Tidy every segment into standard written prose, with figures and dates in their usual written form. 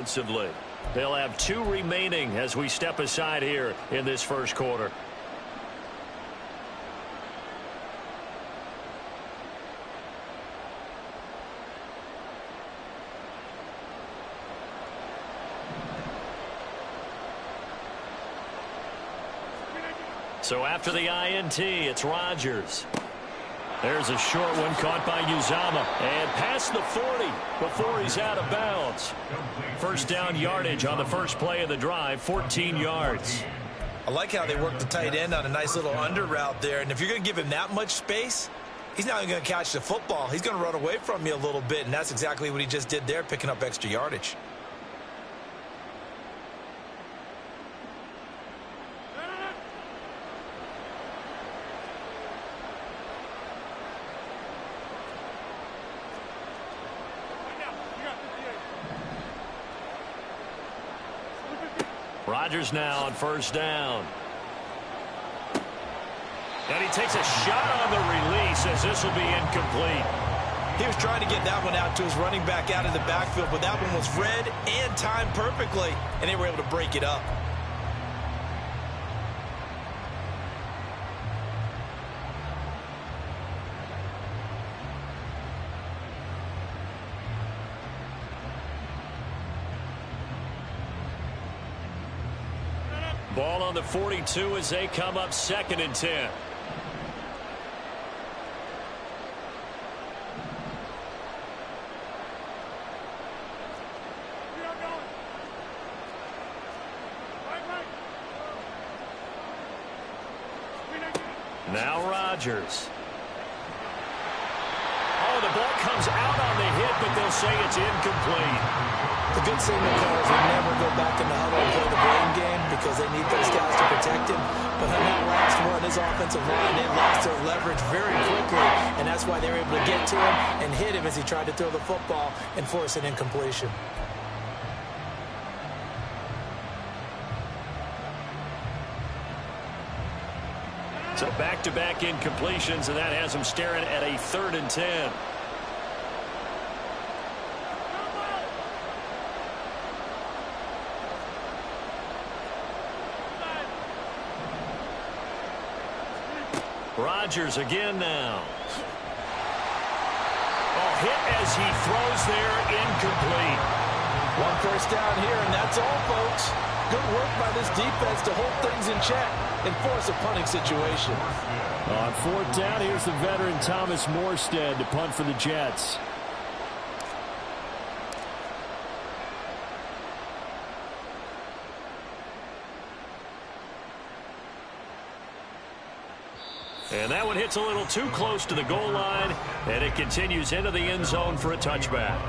Offensively. They'll have 2 remaining as we step aside here in this first quarter. So after the INT, it's Rodgers. There's a short one caught by Uzomah. And past the 40 before he's out of bounds. First down yardage on the first play of the drive, 14 yards. I like how they work the tight end on a nice little under route there. And if you're going to give him that much space, he's not even going to catch the football. He's going to run away from you a little bit, and that's exactly what he just did there, picking up extra yardage. Rodgers now on first down. And he takes a shot on the release as this will be incomplete. He was trying to get that one out to his running back out of the backfield, but that one was read and timed perfectly, and they were able to break it up. Ball on the 42 as they come up 2nd and 10. Now Rodgers. Oh, the ball comes out on the hit, but they'll say it's incomplete. The good signal callers will never go back in the huddle and play the blame game because they need those guys to protect him. But on that last one, his offensive line, they lost their leverage very quickly, and that's why they were able to get to him and hit him as he tried to throw the football and force an incompletion. So back-to-back incompletions, and that has him staring at a 3rd and 10. Rodgers again now. Oh, hit as he throws there, incomplete. 1 first down here, and that's all, folks. Good work by this defense to hold things in check and force a punting situation. On 4th down, here's the veteran Thomas Morstead to punt for the Jets. And that one hits a little too close to the goal line, and it continues into the end zone for a touchback.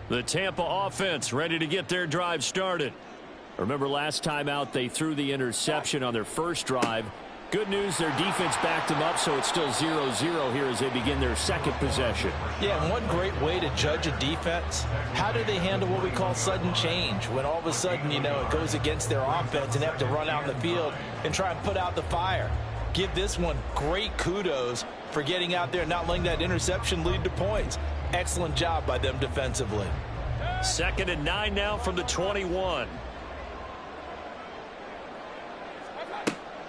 The Tampa offense ready to get their drive started. Remember last time out they threw the interception on their first drive. Good news, their defense backed them up, so it's still 0-0 here as they begin their second possession. Yeah, and one great way to judge a defense, how do they handle what we call sudden change? When all of a sudden, you know, it goes against their offense and they have to run out in the field and try and put out the fire. Give this one great kudos for getting out there and not letting that interception lead to points. Excellent job by them defensively. 2nd and 9 now from the 21.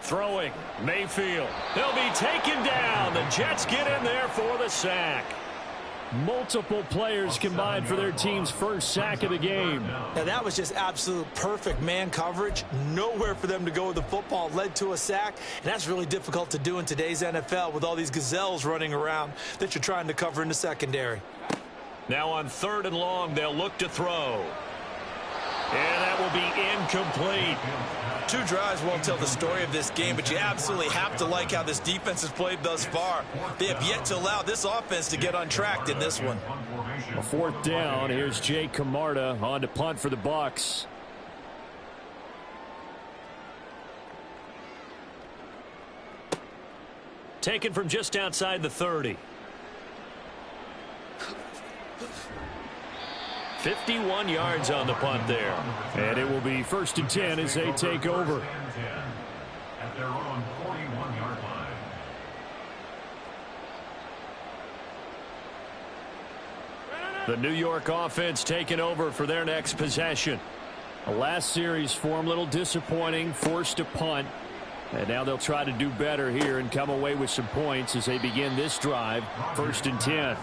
Throwing, Mayfield. They'll be taken down. The Jets get in there for the sack. Multiple players combined for their team's first sack of the game. Now that was just absolute perfect man coverage. Nowhere for them to go with the football. Led to a sack. And that's really difficult to do in today's NFL with all these gazelles running around that you're trying to cover in the secondary. Now on 3rd and long, they'll look to throw. And that will be incomplete. 2 drives won't tell the story of this game, but you absolutely have to like how this defense has played thus far. They have yet to allow this offense to get untracked in this one. A 4th down. Here's Jay Camarda on to punt for the Bucs. Taken from just outside the 30. 51 yards on the punt there. And it will be 1st and 10 as they take over. At their own 41-yard line. The New York offense taking over for their next possession. The last series form a little disappointing, forced to punt. And now they'll try to do better here and come away with some points as they begin this drive. 1st and 10.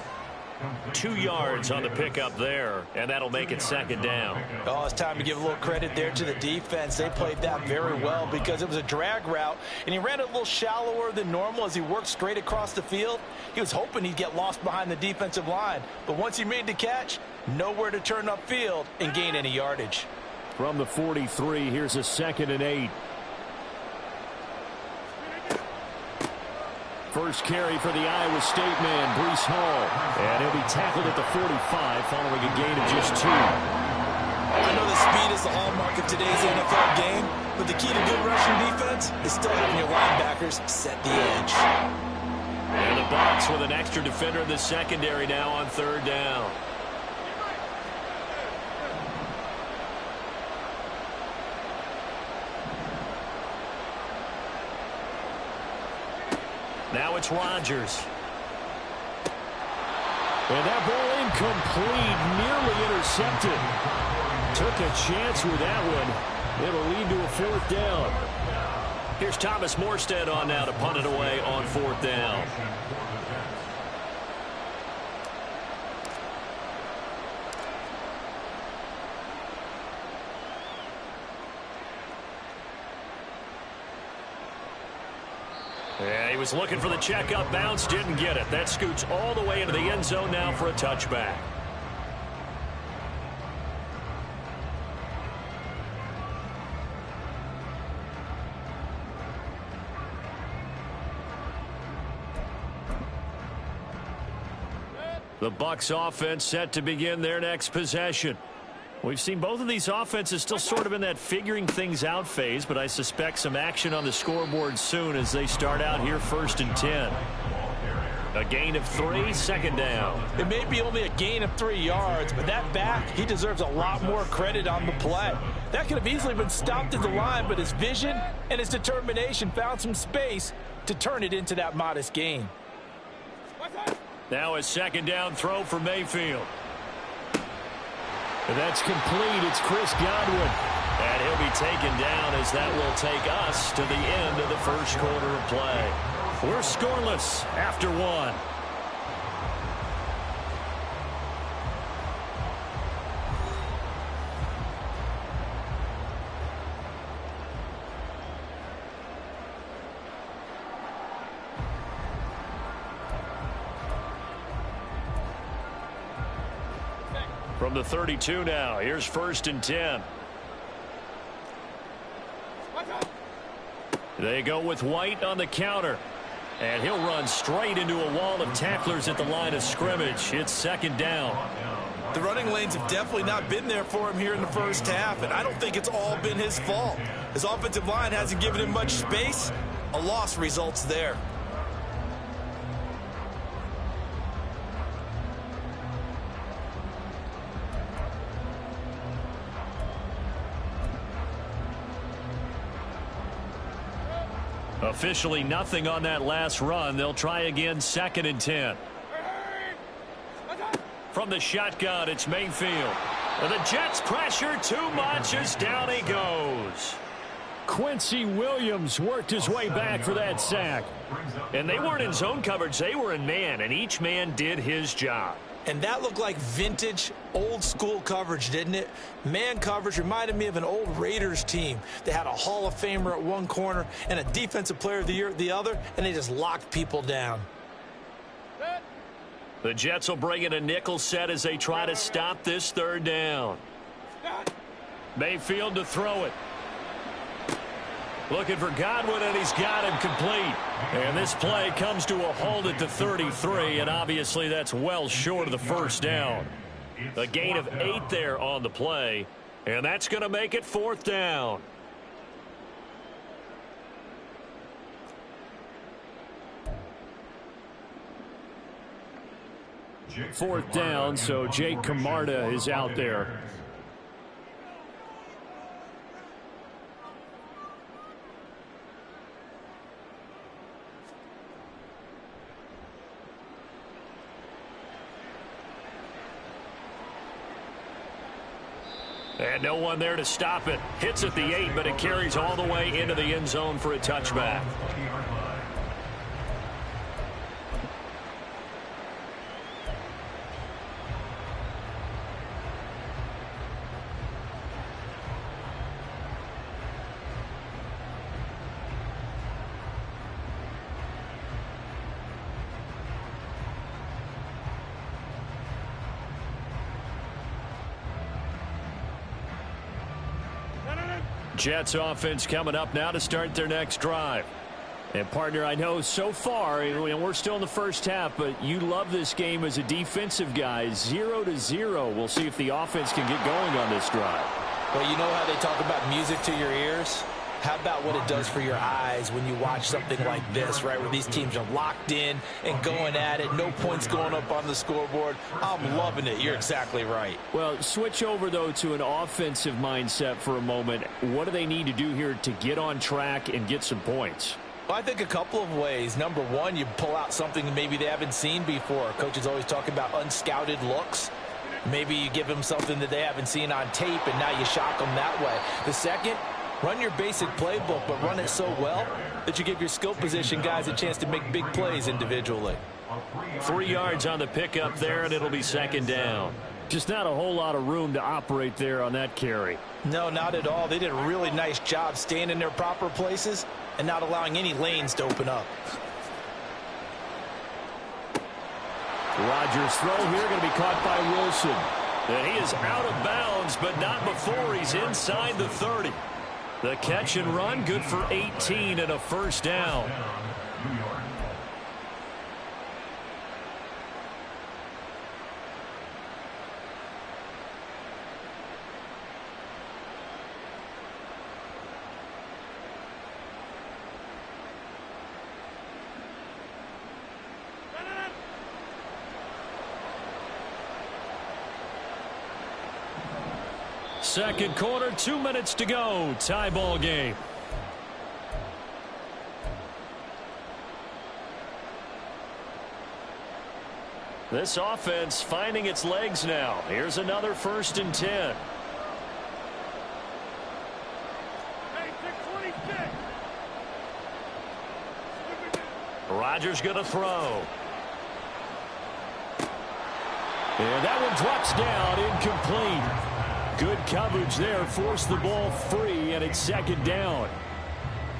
2 yards on the pickup there, and that'll make it 2nd down. Oh, it's time to give a little credit there to the defense. They played that very well because it was a drag route, and he ran it a little shallower than normal as he worked straight across the field. He was hoping he'd get lost behind the defensive line, but once he made the catch, nowhere to turn upfield and gain any yardage. From the 43, here's a 2nd and 8. First carry for the Iowa State man, Breece Hall. And he'll be tackled at the 45 following a gain of just 2. I know the speed is the hallmark of today's NFL game, but the key to good rushing defense is still having your linebackers set the edge. And the Bucs with an extra defender in the secondary now on 3rd down. Now it's Rodgers. And that ball incomplete, nearly intercepted. Took a chance with that one. It'll lead to a 4th down. Here's Thomas Morstead on now to punt it away on 4th down. Yeah, he was looking for the checkup bounce, didn't get it. That scoots all the way into the end zone now for a touchback. The Bucs offense set to begin their next possession. We've seen both of these offenses still sort of in that figuring things out phase, but I suspect some action on the scoreboard soon as they start out here 1st and 10. A gain of 3, 2nd down. It may be only a gain of 3 yards, but that back, he deserves a lot more credit on the play. That could have easily been stopped at the line, but his vision and his determination found some space to turn it into that modest gain. Now a 2nd down throw for Mayfield. And that's complete. It's Chris Godwin. And he'll be taken down as that will take us to the end of the 1st quarter of play. We're scoreless after 1. From the 32 now, here's 1st and 10. They go with White on the counter. And he'll run straight into a wall of tacklers at the line of scrimmage. It's 2nd down. The running lanes have definitely not been there for him here in the 1st half, and I don't think it's all been his fault. His offensive line hasn't given him much space. A loss results there. Officially nothing on that last run. They'll try again 2nd and 10. From the shotgun, it's Mayfield. The Jets pressure too much as down he goes. Quincy Williams worked his way back for that sack. And they weren't in zone coverage. They were in man, and each man did his job. And that looked like vintage, old-school coverage, didn't it? Man coverage reminded me of an old Raiders team. They had a Hall of Famer at one corner and a Defensive Player of the Year at the other, and they just locked people down. The Jets will bring in a nickel set as they try to stop this 3rd down. Mayfield to throw it. Looking for Godwin, and he's got him complete. And this play comes to a halt at the 33, and obviously that's well short of the 1st down. A gain of 8 there on the play, and that's going to make it 4th down. 4th down, so Jake Camarda is out there. And no one there to stop it. Hits at the 8, but it carries all the way into the end zone for a touchback. Jets offense coming up now to start their next drive. And, partner, I know so far, we're still in the first half, but you love this game as a defensive guy. 0-0. We'll see if the offense can get going on this drive. Well, you know how they talk about music to your ears? How about what it does for your eyes when you watch something like this, right, where these teams are locked in and going at it, no points going up on the scoreboard? I'm loving it. You're exactly right. Well, switch over, though, to an offensive mindset for a moment. What do they need to do here to get on track and get some points? Well, I think a couple of ways. Number one, you pull out something that maybe they haven't seen before. Coach is always talking about unscouted looks. Maybe you give them something that they haven't seen on tape, and now you shock them that way. The second, run your basic playbook, but run it so well that you give your skill position guys a chance to make big plays individually. 3 yards on the pickup there, and it'll be 2nd down. Just not a whole lot of room to operate there on that carry. No, not at all. They did a really nice job staying in their proper places and not allowing any lanes to open up. Rodgers' throw here going to be caught by Wilson. And he is out of bounds, but not before he's inside the 30. The catch and run, good for 18 and a 1st down. Second quarter, 2 minutes to go. Tie ball game. This offense finding its legs now. Here's another 1st and 10. Rodgers going to throw. And that one drops down, incomplete. Good coverage there, forced the ball free, and it's 2nd down.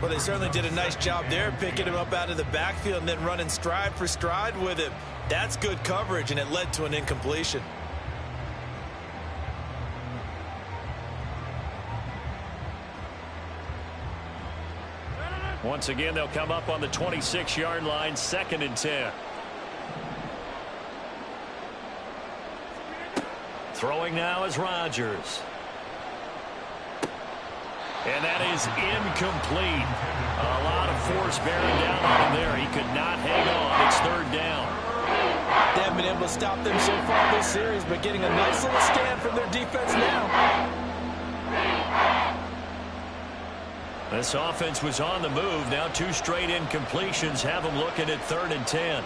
Well, they certainly did a nice job there, picking him up out of the backfield and then running stride for stride with him. That's good coverage, and it led to an incompletion. Once again, they'll come up on the 26-yard line, 2nd and 10. Throwing now is Rodgers. And that is incomplete. A lot of force bearing down on him there. He could not hang on. It's 3rd down. They haven't been able to stop them so far this series, but getting a nice little stand from their defense now. This offense was on the move. Now 2 straight incompletions have them looking at 3rd and 10.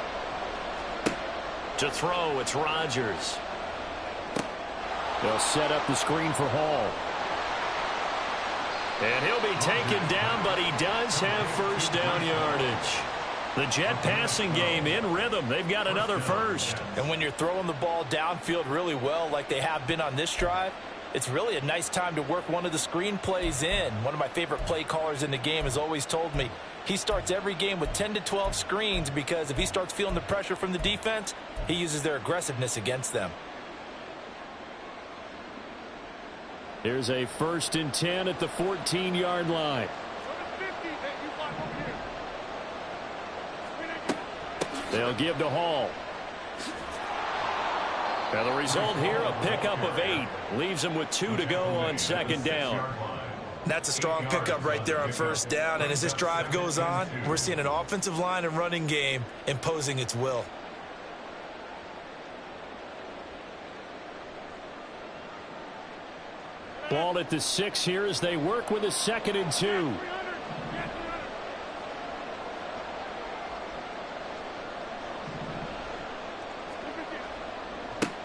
To throw, it's Rodgers. They'll set up the screen for Hall. And he'll be taken down, but he does have 1st down yardage. The Jet passing game in rhythm. They've got another 1st. And when you're throwing the ball downfield really well like they have been on this drive, it's really a nice time to work one of the screen plays in. One of my favorite play callers in the game has always told me he starts every game with 10 to 12 screens because if he starts feeling the pressure from the defense, he uses their aggressiveness against them. Here's a 1st and 10 at the 14-yard line. They'll give to Hall. And the result here, a pickup of 8. Leaves him with 2 to go on 2nd down. That's a strong pickup right there on 1st down. And as this drive goes on, we're seeing an offensive line and running game imposing its will. Ball at the 6 here as they work with a 2nd and 2.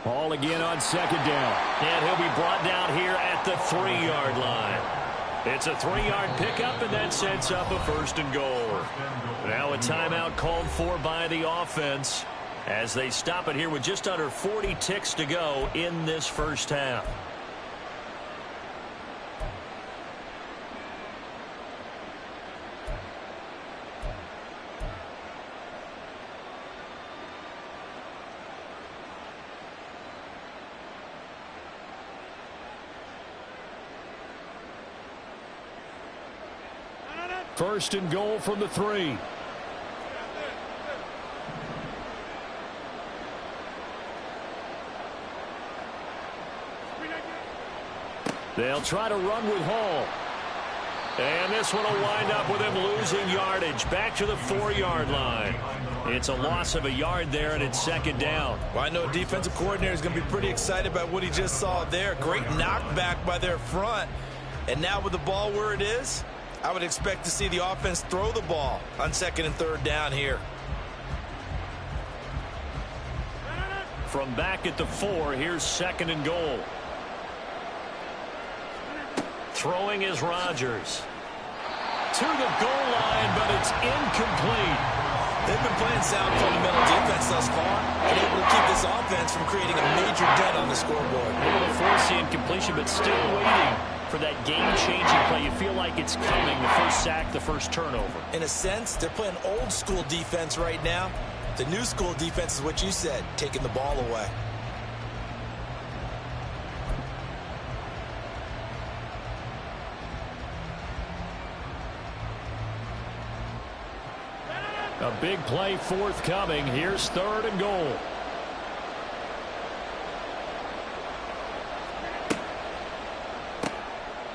Ball again on 2nd down. And he'll be brought down here at the 3-yard line. It's a 3-yard pickup, and that sets up a 1st and goal. Now a timeout called for by the offense as they stop it here with just under 40 ticks to go in this first half. First and goal from the 3. They'll try to run with Hall. And this one will wind up with him losing yardage back to the 4-yard line. It's a loss of a yard there, and it's 2nd down. Well, I know a defensive coordinator is going to be pretty excited about what he just saw there. Great knockback by their front. And now with the ball where it is, I would expect to see the offense throw the ball on 2nd and 3rd down here. From back at the 4, here's 2nd and goal. Throwing is Rodgers. To the goal line, but it's incomplete. They've been playing sound fundamental defense thus far and able to keep this offense from creating a major dent on the scoreboard. Able to force the incompletion, but still waiting for that game-changing play. You feel like it's coming, the first sack, the first turnover. In a sense, they're playing old-school defense right now. The new-school defense is what you said, taking the ball away. A big play forthcoming. Here's 3rd and goal.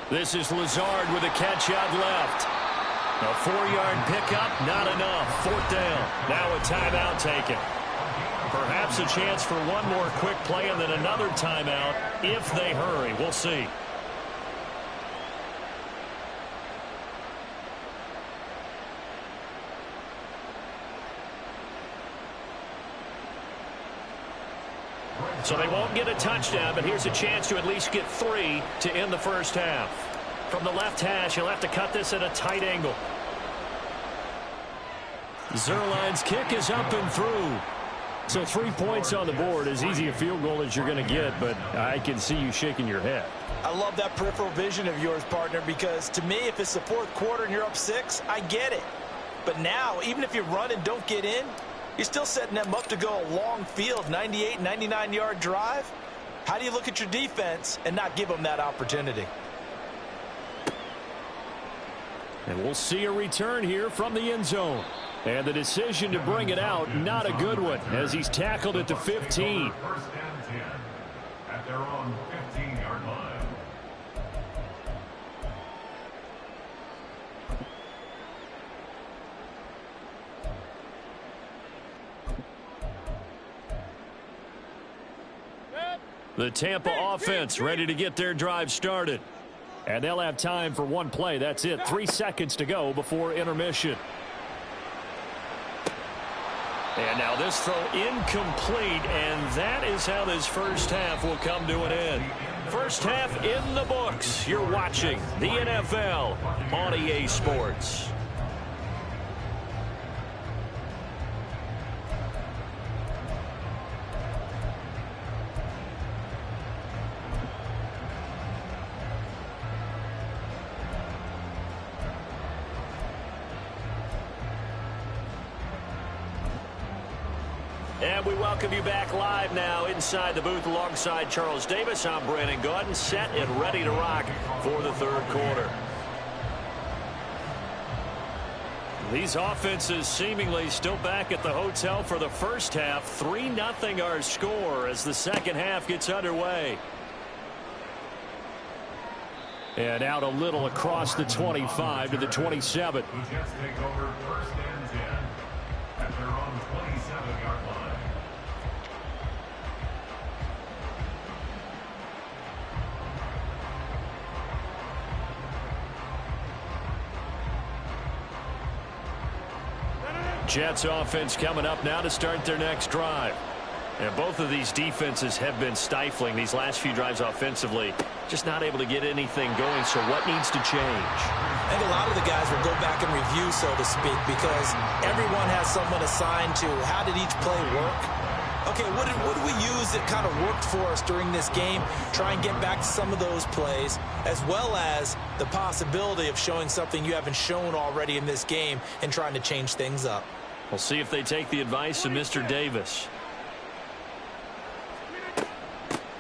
This is Lazard with a catch out left. A 4-yard pickup, not enough. 4th down. Now a timeout taken. Perhaps a chance for one more quick play and then another timeout if they hurry. We'll see. So they won't get a touchdown, but here's a chance to at least get 3 to end the first half. From the left hash, he'll have to cut this at a tight angle. Zuerlein's kick is up and through. So 3 points on the board, as easy a field goal as you're going to get, but I can see you shaking your head. I love that peripheral vision of yours, partner, because to me, if it's the 4th quarter and you're up 6, I get it. But now, even if you run and don't get in, you're still setting them up to go a long field, 98, 99-yard drive. How do you look at your defense and not give them that opportunity? And we'll see a return here from the end zone. And the decision to bring it out, not a good one, as he's tackled at the 15. 1st and 10 at their own 15-yard line. The Tampa offense ready to get their drive started. And they'll have time for one play. That's it. 3 seconds to go before intermission. And now this throw incomplete, and that is how this first half will come to an end. First half in the books. You're watching the NFL on EA Sports. And we welcome you back live now inside the booth alongside Charles Davis. I'm Brandon Gaudin, set and ready to rock for the 3rd quarter. These offenses seemingly still back at the hotel for the first half. 3-0 our score as the second half gets underway. And out a little across the 25 to the 27. The Jets take over 1st and 10 at their own 27-yard line. Jets offense coming up now to start their next drive. And both of these defenses have been stifling these last few drives offensively. Just not able to get anything going. So what needs to change? I think a lot of the guys will go back and review, so to speak, because everyone has someone assigned to how did each play work. Okay, what did we use that kind of worked for us during this game? Try and get back to some of those plays, as well as the possibility of showing something you haven't shown already in this game and trying to change things up. We'll see if they take the advice of Mr. Davis.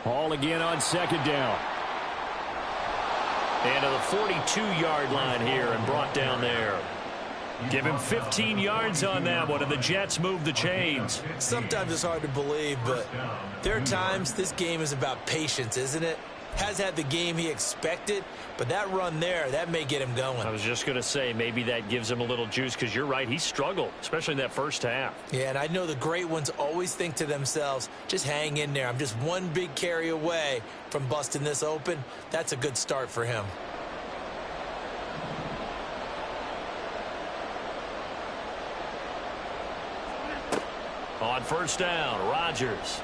Ball again on second down. And to the 42-yard line here and brought down there. Give him 15 yards on that one, and the Jets move the chains. Sometimes it's hard to believe, but there are times this game is about patience, isn't it? Has had the game he expected, but that run there, that may get him going. I was just going to say, maybe that gives him a little juice, because you're right, he struggled, especially in that first half. Yeah, and I know the great ones always think to themselves, just hang in there. I'm just one big carry away from busting this open. That's a good start for him. On first down, Rodgers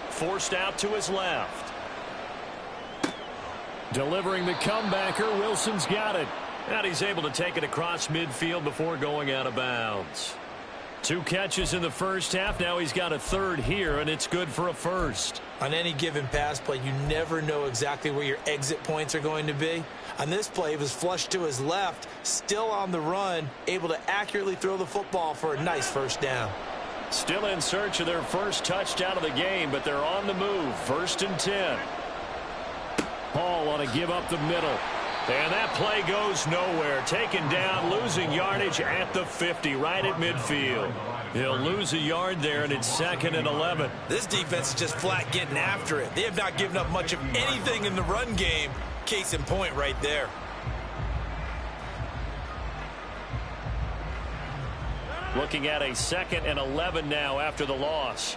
forced out to his left. Delivering the comebacker, Wilson's got it. And he's able to take it across midfield before going out of bounds. 2 catches in the first half. Now he's got a third here, and it's good for a first. On any given pass play, you never know exactly where your exit points are going to be. On this play, he was flushed to his left, still on the run, able to accurately throw the football for a nice first down. Still in search of their first touchdown of the game, but they're on the move. 1st and 10. Hall on a give up the middle. And that play goes nowhere. Taken down, losing yardage at the 50, right at midfield. He'll lose a yard there, and it's 2nd and 11. This defense is just flat getting after it. They have not given up much of anything in the run game. Case in point right there. Looking at a 2nd and 11 now after the loss.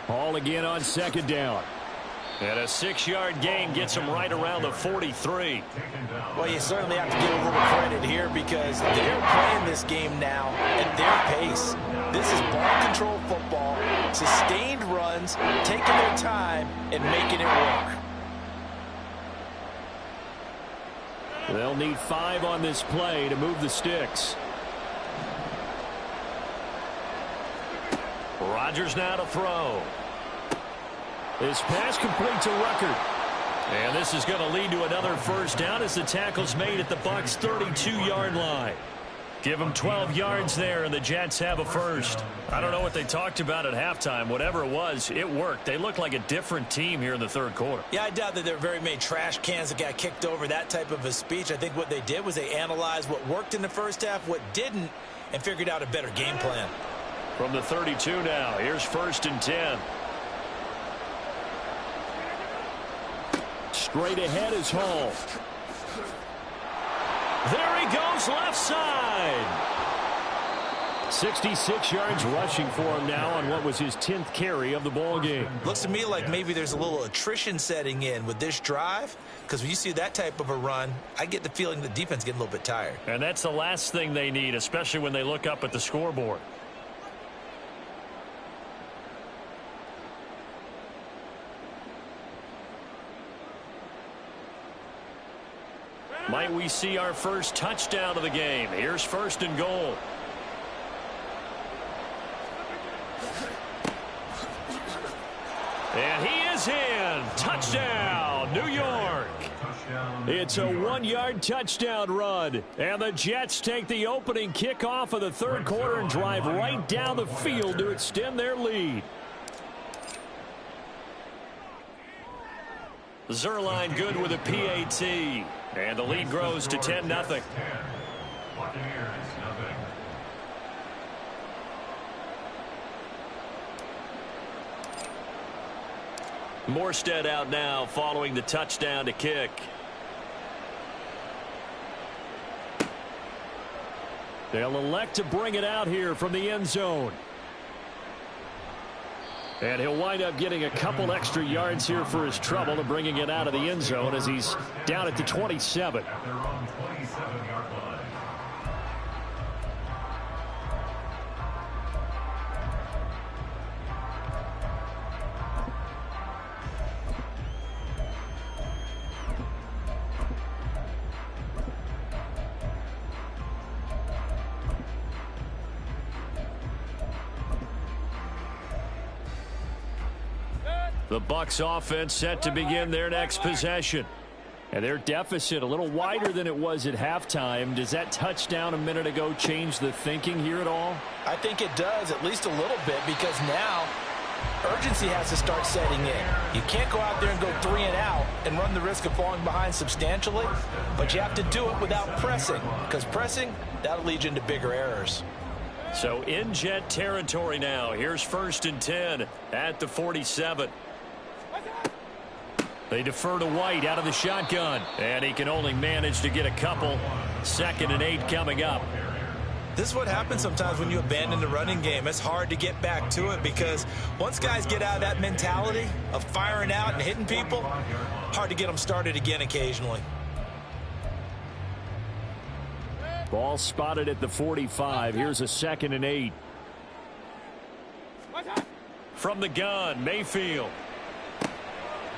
Hall again on second down. And a 6-yard gain gets him right around the 43. Well, you certainly have to give a little credit here because they're playing this game now at their pace. This is ball control football, sustained runs, taking their time and making it work. They'll need 5 on this play to move the sticks. Rodgers now to throw. This pass complete to Ruckert. And this is going to lead to another first down as the tackle's made at the Bucs' 32-yard line. Give them 12 yards there, and the Jets have a first. I don't know what they talked about at halftime. Whatever it was, it worked. They look like a different team here in the third quarter. Yeah, I doubt that there were very many trash cans that got kicked over, that type of a speech. I think what they did was they analyzed what worked in the first half, what didn't, and figured out a better game plan. From the 32 now, here's 1st and 10. Straight ahead is Hall. There he goes, left side. 66 yards rushing for him now on what was his 10th carry of the ball game. Looks to me like maybe there's a little attrition setting in with this drive, because when you see that type of a run, I get the feeling the defense getting a little bit tired. And that's the last thing they need, especially when they look up at the scoreboard. Might we see our first touchdown of the game? Here's 1st and goal. And he is in. Touchdown, New York. It's a 1-yard touchdown run. And the Jets take the opening kickoff of the third quarter and drive right down the field to extend their lead. Zuerlein good with a PAT. And the lead grows to 10-0. Buccaneers, 0. Morstead out now following the touchdown to kick. They'll elect to bring it out here from the end zone. And he'll wind up getting a couple extra yards here for his trouble to bringing it out of the end zone as he's down at the 27. At their own 27-yard line. The Bucs offense set to begin their next possession. And their deficit a little wider than it was at halftime. Does that touchdown a minute ago change the thinking here at all? I think it does, at least a little bit, because now urgency has to start setting in. You can't go out there and go 3 and out and run the risk of falling behind substantially, but you have to do it without pressing, because pressing, that'll lead you into bigger errors. So in Jet territory now. Here's 1st and 10 at the 47. They defer to White out of the shotgun, and he can only manage to get a couple. 2nd and 8 coming up. This is what happens sometimes when you abandon the running game. It's hard to get back to it because once guys get out of that mentality of firing out and hitting people, hard to get them started again occasionally. Ball spotted at the 45. Here's a 2nd and 8. From the gun, Mayfield.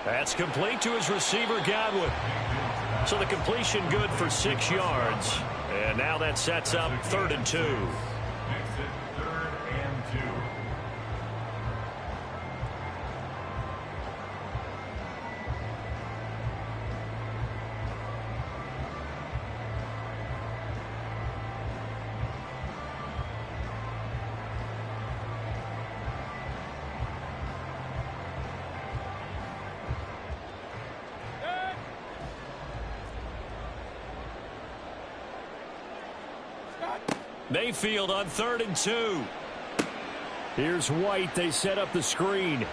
That's complete to his receiver, Godwin. So the completion good for 6 yards. And now that sets up 3rd and 2. Exit 3rd and 2. Mayfield on 3rd and 2. Here's White. They set up the screen.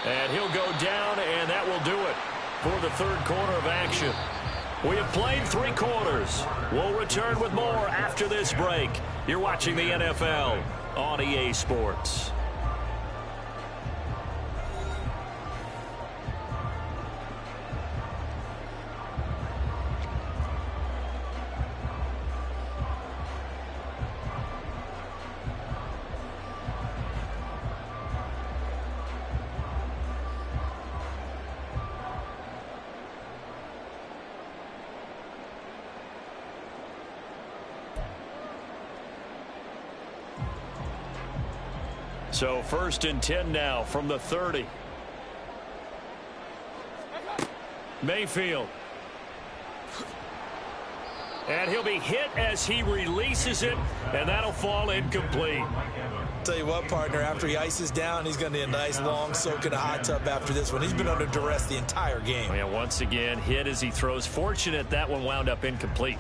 And he'll go down, and that will do it for the 3rd quarter of action. We have played 3 quarters. We'll return with more after this break. You're watching the NFL on EA Sports. So 1st and 10 now from the 30. Mayfield. And he'll be hit as he releases it, and that'll fall incomplete. Tell you what, partner, after he ices down, he's going to need a nice long soak in a hot tub after this one. He's been under duress the entire game. And once again, hit as he throws. Fortunate that one wound up incomplete.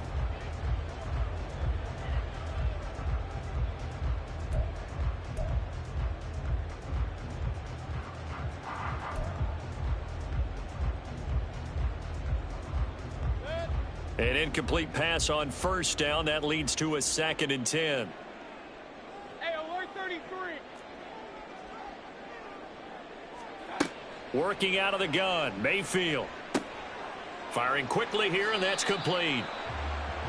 An incomplete pass on 1st down. That leads to a 2nd and 10. Hey, alert 33. Working out of the gun, Mayfield. Firing quickly here, and that's complete.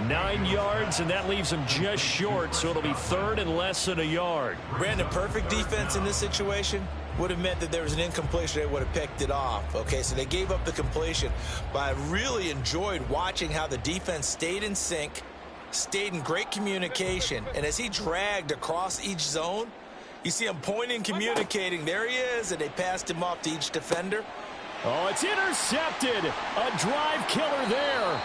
9 yards, and that leaves him just short, so it'll be 3rd and less than a yard. Brandon, perfect defense in this situation would have meant that there was an incompletion. They would have picked it off. Okay, so they gave up the completion. But I really enjoyed watching how the defense stayed in sync, stayed in great communication, and as he dragged across each zone, you see him pointing, communicating. There he is, and they passed him off to each defender. Oh, it's intercepted. A drive killer there.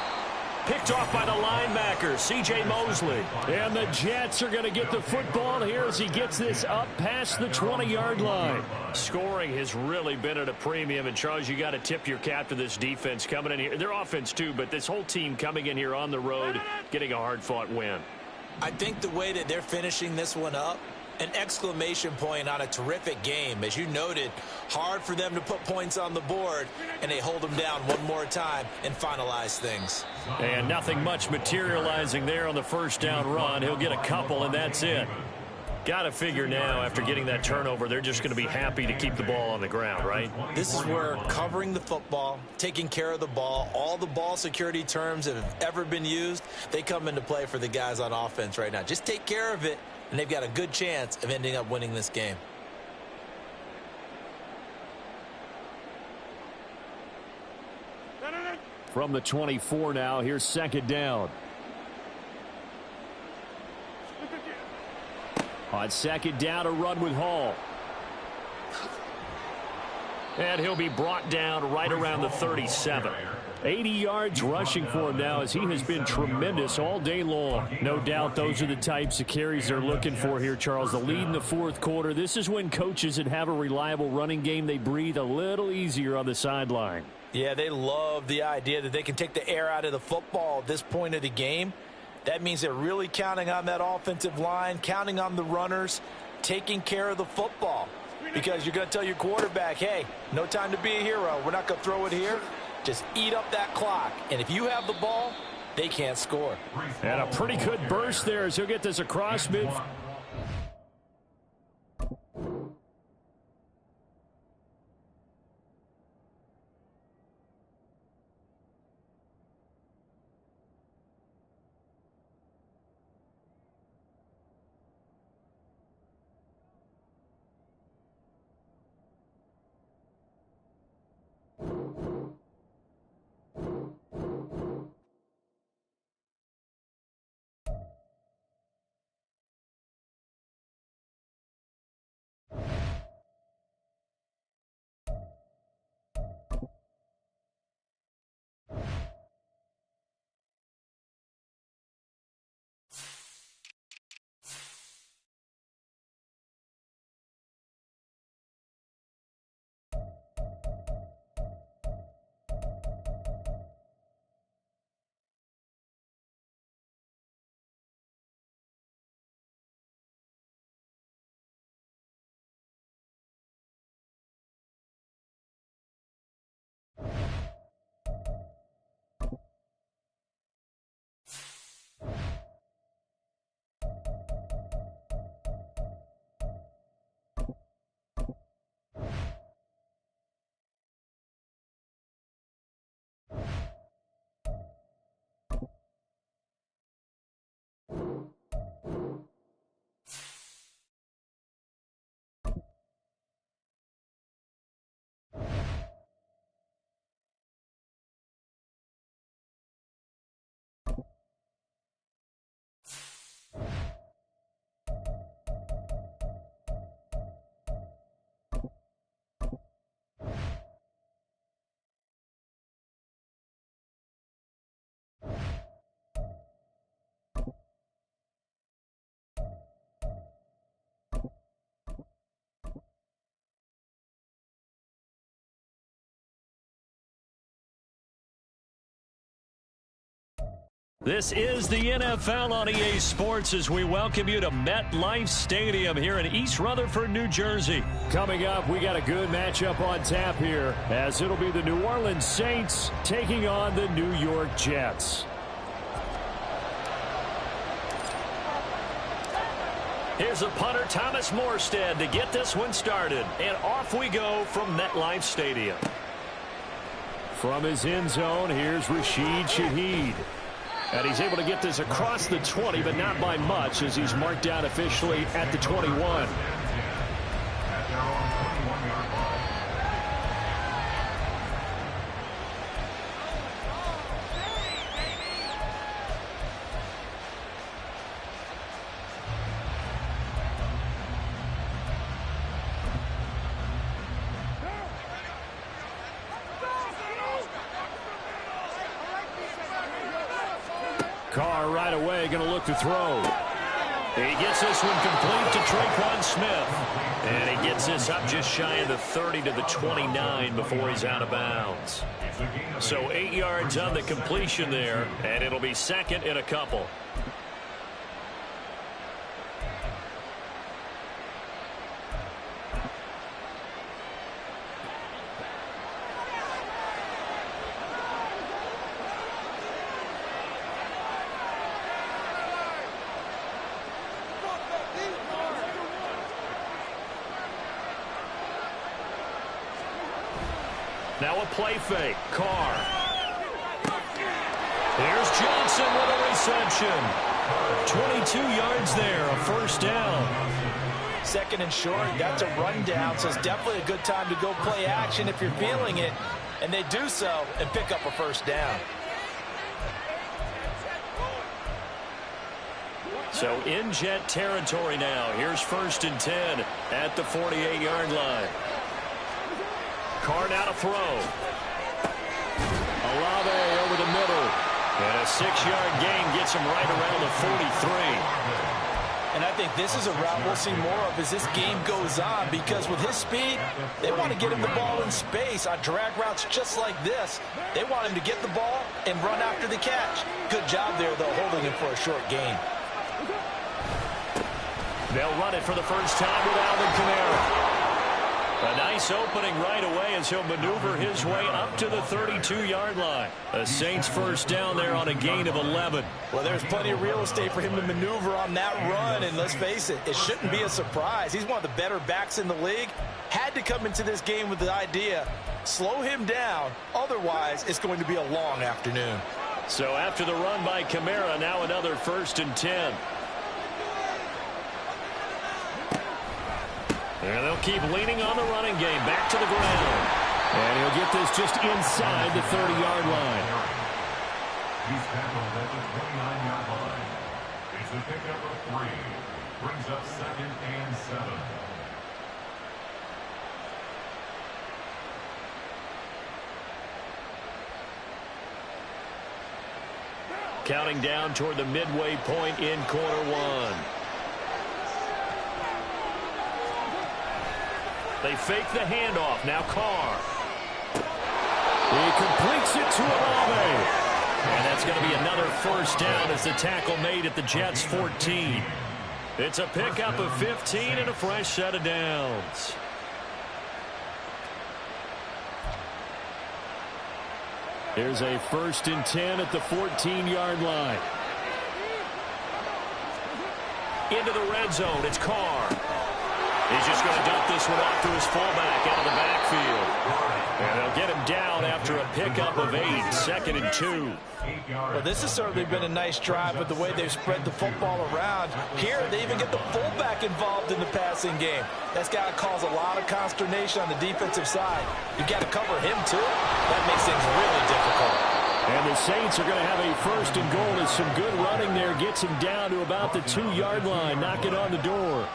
Picked off by the linebacker, C.J. Mosley. And the Jets are going to get the football here as he gets this up past the 20-yard line. Scoring has really been at a premium. And, Charles, you got to tip your cap to this defense coming in here. Their offense, too, but this whole team coming in here on the road, getting a hard-fought win. I think the way that they're finishing this one up, an exclamation point on a terrific game. As you noted, hard for them to put points on the board, and they hold them down one more time and finalize things. And nothing much materializing there on the 1st down run. He'll get a couple, and that's it. Got to figure now, after getting that turnover, they're just going to be happy to keep the ball on the ground, right? This is where covering the football, taking care of the ball, all the ball security terms that have ever been used, they come into play for the guys on offense right now. Just take care of it, and they've got a good chance of ending up winning this game. From the 24 now, here's 2nd down. On 2nd down, a run with Hall. And he'll be brought down right around the 37. 80 yards rushing for him now as he has been tremendous all day long. No doubt those are the types of carries they're looking for here, Charles. The lead in the fourth quarter. This is when coaches that have a reliable running game, they breathe a little easier on the sideline. Yeah, they love the idea that they can take the air out of the football at this point of the game. That means they're really counting on that offensive line, counting on the runners, taking care of the football. Because you're going to tell your quarterback, hey, no time to be a hero. We're not going to throw it here. Just eat up that clock. And if you have the ball, they can't score. And a pretty good burst there as he'll get this across mid. This is the NFL on EA Sports as we welcome you to MetLife Stadium here in East Rutherford, New Jersey. Coming up, we got a good matchup on tap here as it'll be the New Orleans Saints taking on the New York Jets. Here's the punter, Thomas Morstead, to get this one started. And off we go from MetLife Stadium. From his end zone, here's Rashid Shaheed. And he's able to get this across the 20, but not by much as he's marked down officially at the 21. Carr right away going to look to throw. He gets this one complete to Tre'Quan Smith. And he gets this up just shy of the 30 to the 29 before he's out of bounds. So 8 yards on the completion there, and it'll be second and a couple. Now a play fake. Carr. Here's Johnson with a reception. 22 yards there, a first down. Second and short, that's a rundown, so it's definitely a good time to go play action if you're feeling it. And they do so and pick up a first down. So in Jet territory now. Here's 1st and 10 at the 48-yard line. Carr now to throw. Olave over the middle. And a 6-yard gain gets him right around the 43. And I think this is a route we'll see more of as this game goes on, because with his speed, they want to get him the ball in space on drag routes just like this. They want him to get the ball and run after the catch. Good job there, though, holding him for a short gain. They'll run it for the first time with Alvin Kamara. A nice opening right away as he'll maneuver his way up to the 32-yard line. The Saints first down there on a gain of 11. Well, there's plenty of real estate for him to maneuver on that run, and let's face it, it shouldn't be a surprise. He's one of the better backs in the league. Had to come into this game with the idea, slow him down, otherwise it's going to be a long afternoon. So after the run by Kamara, now another 1st and 10. And they'll keep leaning on the running game. Back to the ground. And he'll get this just inside the 30-yard line. He's tackled at the 29-yard line. It's a pickup of 3. Brings up 2nd and 7. Counting down toward the midway point in quarter 1. They fake the handoff. Now Carr. He completes it to Olave. And that's going to be another 1st down as the tackle made at the Jets' 14. It's a pickup of 15 and a fresh set of downs. Here's a 1st and 10 at the 14-yard line. Into the red zone. It's Carr. He's just going to dump this one off to his fullback out of the backfield. And they'll get him down after a pickup of 8, 2nd and 2. Well, this has certainly been a nice drive with the way they've spread the football around. Here, they even get the fullback involved in the passing game. That's got to cause a lot of consternation on the defensive side. You've got to cover him, too. That makes things really difficult. And the Saints are going to have a 1st and goal as some good running there gets him down to about the 2-yard line, knocking on the door.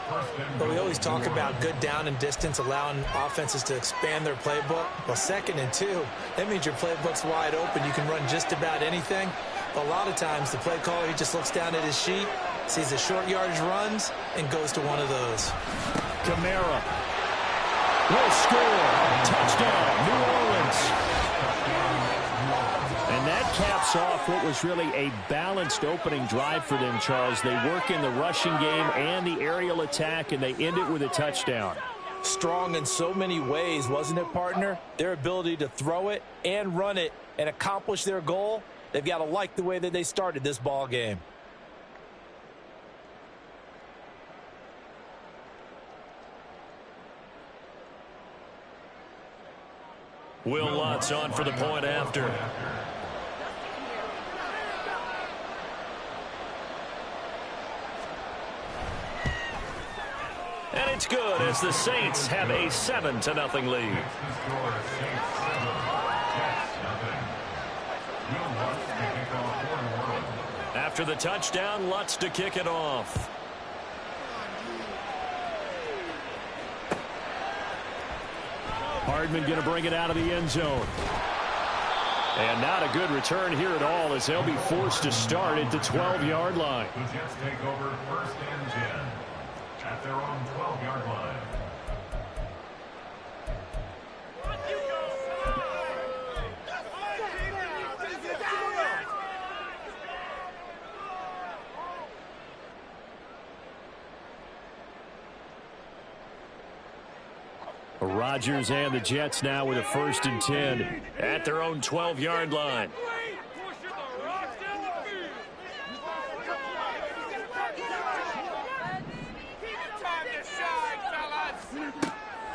But we always talk about good down and distance, allowing offenses to expand their playbook. Well, 2nd and 2, that means your playbook's wide open. You can run just about anything. But a lot of times, the play caller, he just looks down at his sheet, sees the short yardage runs, and goes to one of those. Kamara will score. Touchdown, New Orleans. And that caps off what was really a balanced opening drive for them, Charles. They work in the rushing game and the aerial attack, and they end it with a touchdown. Strong in so many ways, wasn't it, partner? Their ability to throw it and run it and accomplish their goal, they've got to like the way that they started this ball game. Will Lutz on for the point after. And it's good as the Saints have a 7-0 lead. After the touchdown, Lutz to kick it off. Hardman going to bring it out of the end zone. And not a good return here at all as they'll be forced to start at the 12-yard line. The Jets take over 1st and 10 at their own 12-yard line. Rodgers and the Jets now with a 1st and 10 at their own 12-yard line.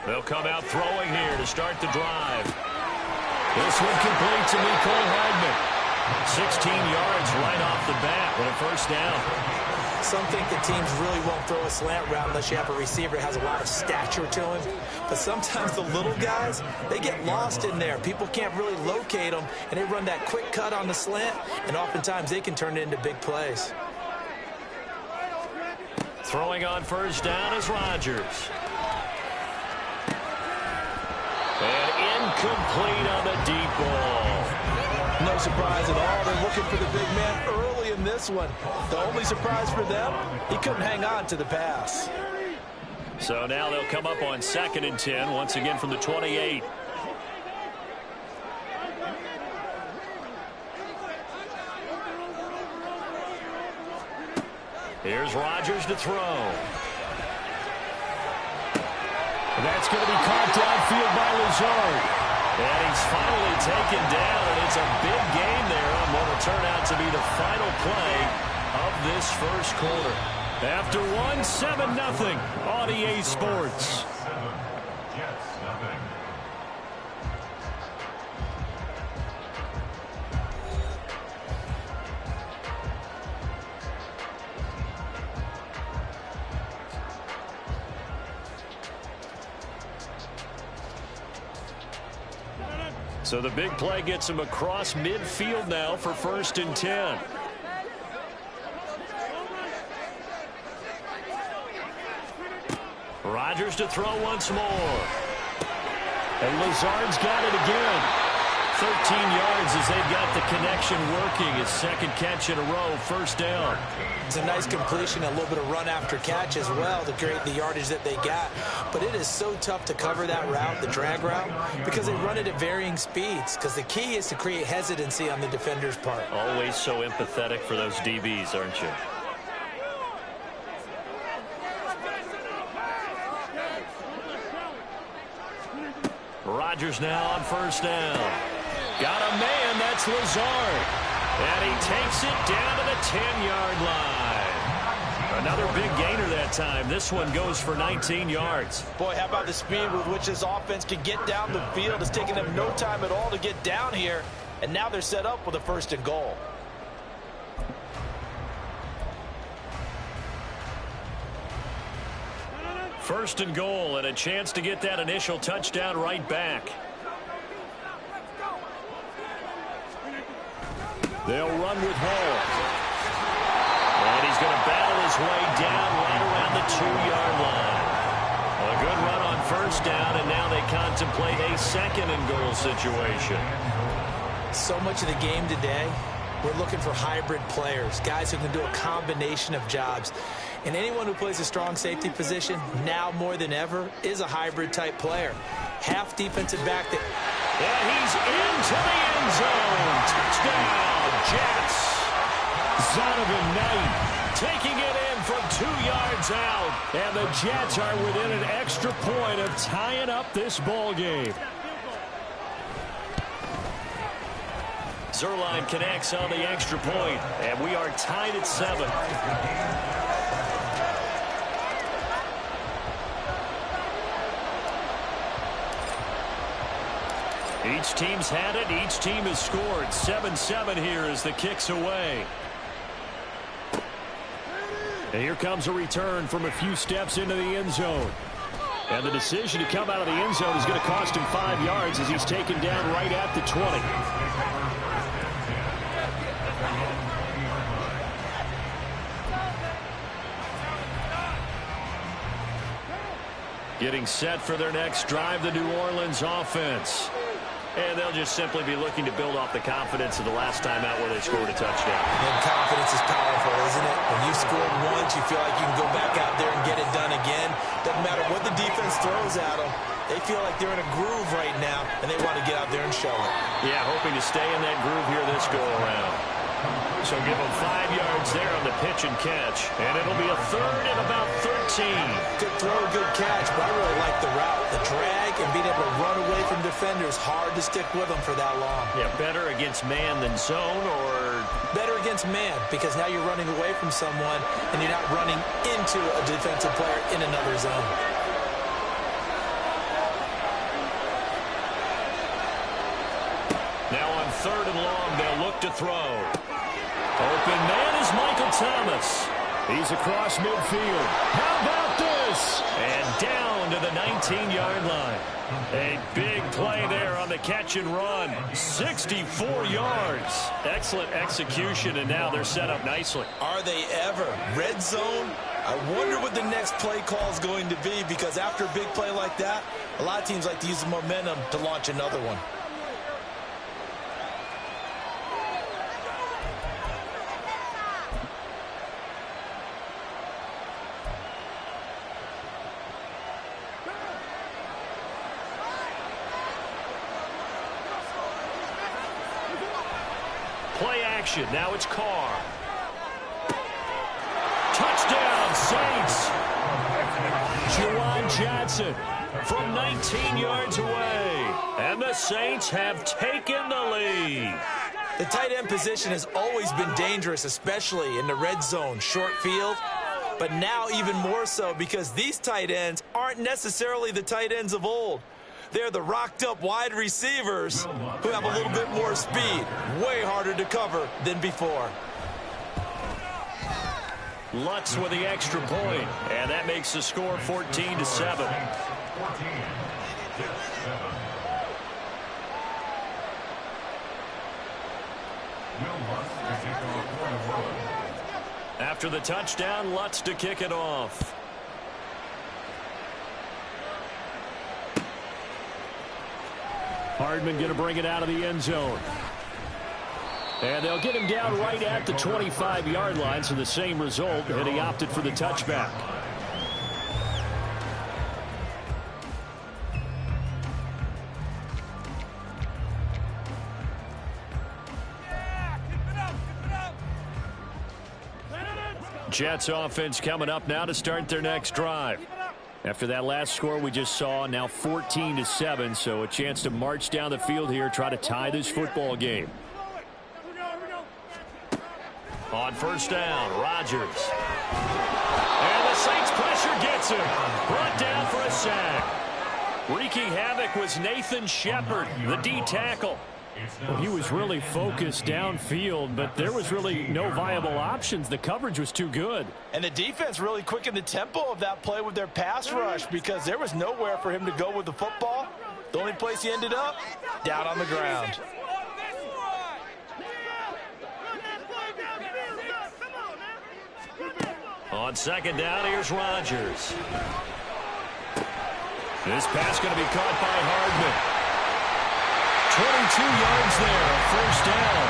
They'll come out throwing here to start the drive. This one complete to Mecole Hardman. 16 yards right off the bat with a 1st down. Some think the teams really won't throw a slant route unless you have a receiver that has a lot of stature to him. But sometimes the little guys, they get lost in there. People can't really locate them, and they run that quick cut on the slant, and oftentimes they can turn it into big plays. Throwing on 1st down is Rodgers. And Incomplete on the deep ball. No surprise at all. They're looking for the big man early in this one. The only surprise for them, he couldn't hang on to the pass. So now they'll come up on 2nd and 10, once again from the 28. Here's Rodgers to throw. That's going to be caught downfield by Lazard. And he's finally taken down, and it's a big game there on what will turn out to be the final play of this first quarter. After one, 7-0 on EA Sports. Jets, nothing. So the big play gets him across midfield now for 1st and 10. Rodgers to throw once more. And Lazard's got it again. 13 yards as they've got the connection working. His 2nd catch in a row, 1st down. It's a nice completion, a little bit of run after catch as well to create the yardage that they got. But it is so tough to cover that route, the drag route, because they run it at varying speeds. Because the key is to create hesitancy on the defender's part. Always so empathetic for those DBs, aren't you? Rodgers now on 1st down. Got a man, that's Lazard. And he takes it down to the 10-yard line. Another big gainer that time. This one goes for 19 yards. Boy, how about the speed with which this offense can get down the field? It's taken them no time at all to get down here. And now they're set up with a 1st and goal. First and goal, and a chance to get that initial touchdown right back. They'll run with Hall. And he's going to battle his way down right around the 2-yard line. A good run on 1st down, and now they contemplate a 2nd and goal situation. So much of the game today, we're looking for hybrid players, guys who can do a combination of jobs. And anyone who plays a strong safety position, now more than ever, is a hybrid-type player. Half defensive back that... And he's into the end zone. Touchdown, Jets. Zonovan Knight taking it in from 2 yards out. And the Jets are within an extra point of tying up this ball game. Zuerlein connects on the extra point, and we are tied at 7. Each team's had it. Each team has scored. 7-7 here as the kick's away. And here comes a return from a few steps into the end zone. And the decision to come out of the end zone is going to cost him 5 yards as he's taken down right at the 20. Getting set for their next drive, the New Orleans offense. And they'll just simply be looking to build off the confidence of the last time out where they scored a touchdown. And confidence is powerful, isn't it? When you scored once, you feel like you can go back out there and get it done again. Doesn't matter what the defense throws at them. They feel like they're in a groove right now, and they want to get out there and show it. Yeah, hoping to stay in that groove here this go-around. So give them 5 yards there on the pitch and catch. And it'll be a 3rd and about 13. Good throw, good catch, but I really like the route. The drag and being able to run away from defenders, hard to stick with them for that long. Yeah, better against man than zone, or... Better against man, because now you're running away from someone, and you're not running into a defensive player in another zone. Now on 3rd and long, they'll look to throw. Open man is Michael Thomas. He's across midfield. How about this? And down to the 19-yard line. A big play there on the catch and run. 64 yards. Excellent execution, and now they're set up nicely. Are they ever? Red zone, I wonder what the next play call is going to be, because after a big play like that, a lot of teams like to use the momentum to launch another one. Play action. Now it's Carr. Touchdown, Saints. Juwan Johnson from 19 yards away. And the Saints have taken the lead. The tight end position has always been dangerous, especially in the red zone, short field. But now even more so, because these tight ends aren't necessarily the tight ends of old. They're the rocked-up wide receivers who have a little bit more speed. Way harder to cover than before. Lutz with the extra point, and that makes the score 14-7. After the touchdown, Lutz to kick it off. Hardman going to bring it out of the end zone. And they'll get him down right at the 25-yard line, so the same result, and he opted for the touchback. Jets offense coming up now to start their next drive. After that last score we just saw, now 14-7, so a chance to march down the field here, try to tie this football game. On first down, Rodgers. And the Saints pressure gets him. Brought down for a sack. Wreaking havoc was Nathan Shepard, the D tackle. Well, he was really focused downfield, but there was really no viable options. The coverage was too good. And the defense really quickened the tempo of that play with their pass rush, because there was nowhere for him to go with the football. The only place he ended up, down on the ground. On second down, here's Rodgers. This pass going to be caught by Hardman. 22 yards there, first down.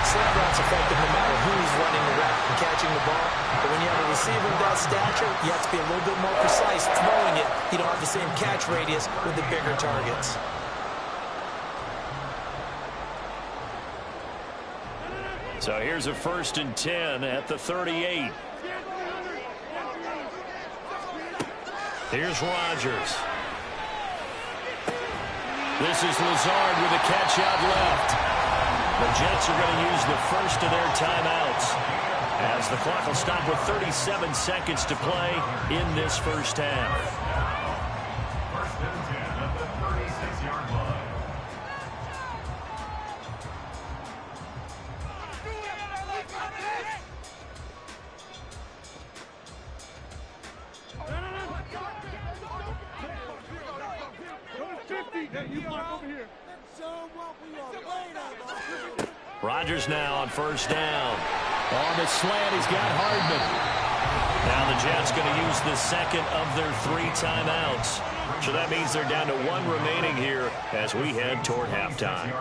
Slant route's effective no matter who's running the route and catching the ball. But when you have a receiver of that stature, you have to be a little bit more precise throwing it. You don't have the same catch radius with the bigger targets. So here's a 1st and 10 at the 38. Here's Rodgers. This is Lazard with a catch out left. The Jets are going to use the first of their timeouts, as the clock will stop with 37 seconds to play in this first half. 1st and 10 at the 36-yard line. Rodgers now on first down. On the slant, he's got Hardman. Now the Jets going to use the second of their 3 timeouts. So that means they're down to 1 remaining here as we head toward halftime.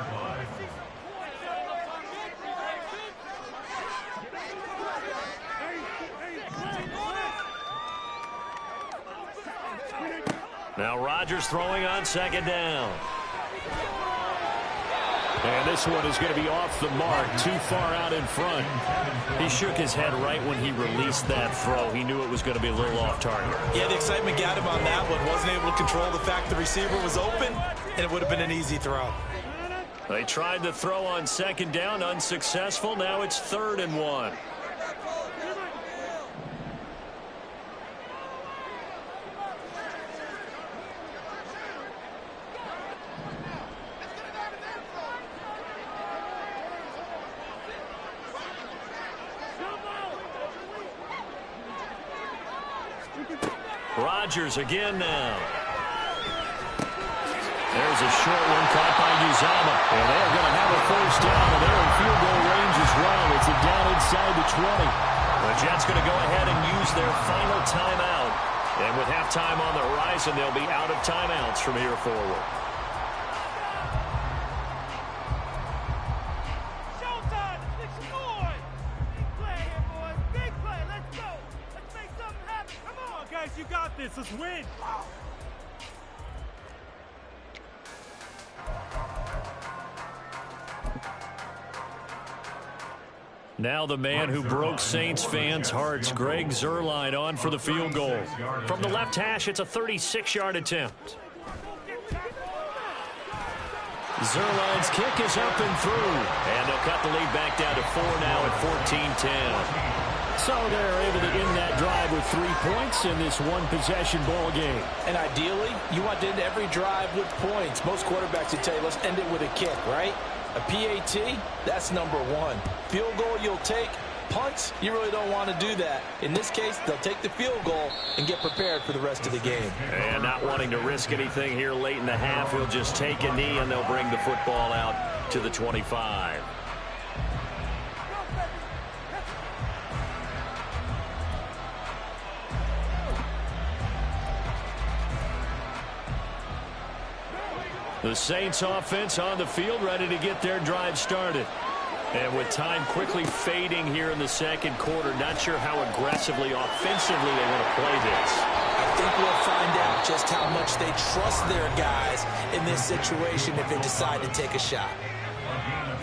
Now Rodgers throwing on second down. And this one is going to be off the mark, too far out in front. He shook his head right when he released that throw. He knew it was going to be a little off target. Yeah, the excitement got him on that one. Wasn't able to control the fact the receiver was open, and it would have been an easy throw. They tried to throw on second down, unsuccessful. Now it's 3rd and 1. Rodgers again now. There's a short one caught by Uzomah. And they're going to have a first down, and they're in field goal range as well. It's a down inside the 20. The Jets going to go ahead and use their final timeout. And with halftime on the horizon, they'll be out of timeouts from here forward. Showtime! It's scored! Big play here, boys. Big play. Let's go. Let's make something happen. Come on, guys. You got this. Let's win. Now the man who broke Saints fans' hearts, Greg Zuerlein, on for the field goal. From the left hash, it's a 36-yard attempt. Zuerlein's kick is up and through. And they'll cut the lead back down to 4 now at 14-10. So they're able to end that drive with 3 points in this one-possession ball game. And ideally, you want to end every drive with points. Most quarterbacks would tell you, let's end it with a kick, right? A PAT, that's number one. Field goal you'll take. Punts, you really don't want to do that. In this case, they'll take the field goal and get prepared for the rest of the game. And not wanting to risk anything here late in the half, he'll just take a knee and they'll bring the football out to the 25. The Saints offense on the field, ready to get their drive started. And with time quickly fading here in the second quarter, not sure how aggressively, offensively they want to play this. I think we'll find out just how much they trust their guys in this situation if they decide to take a shot.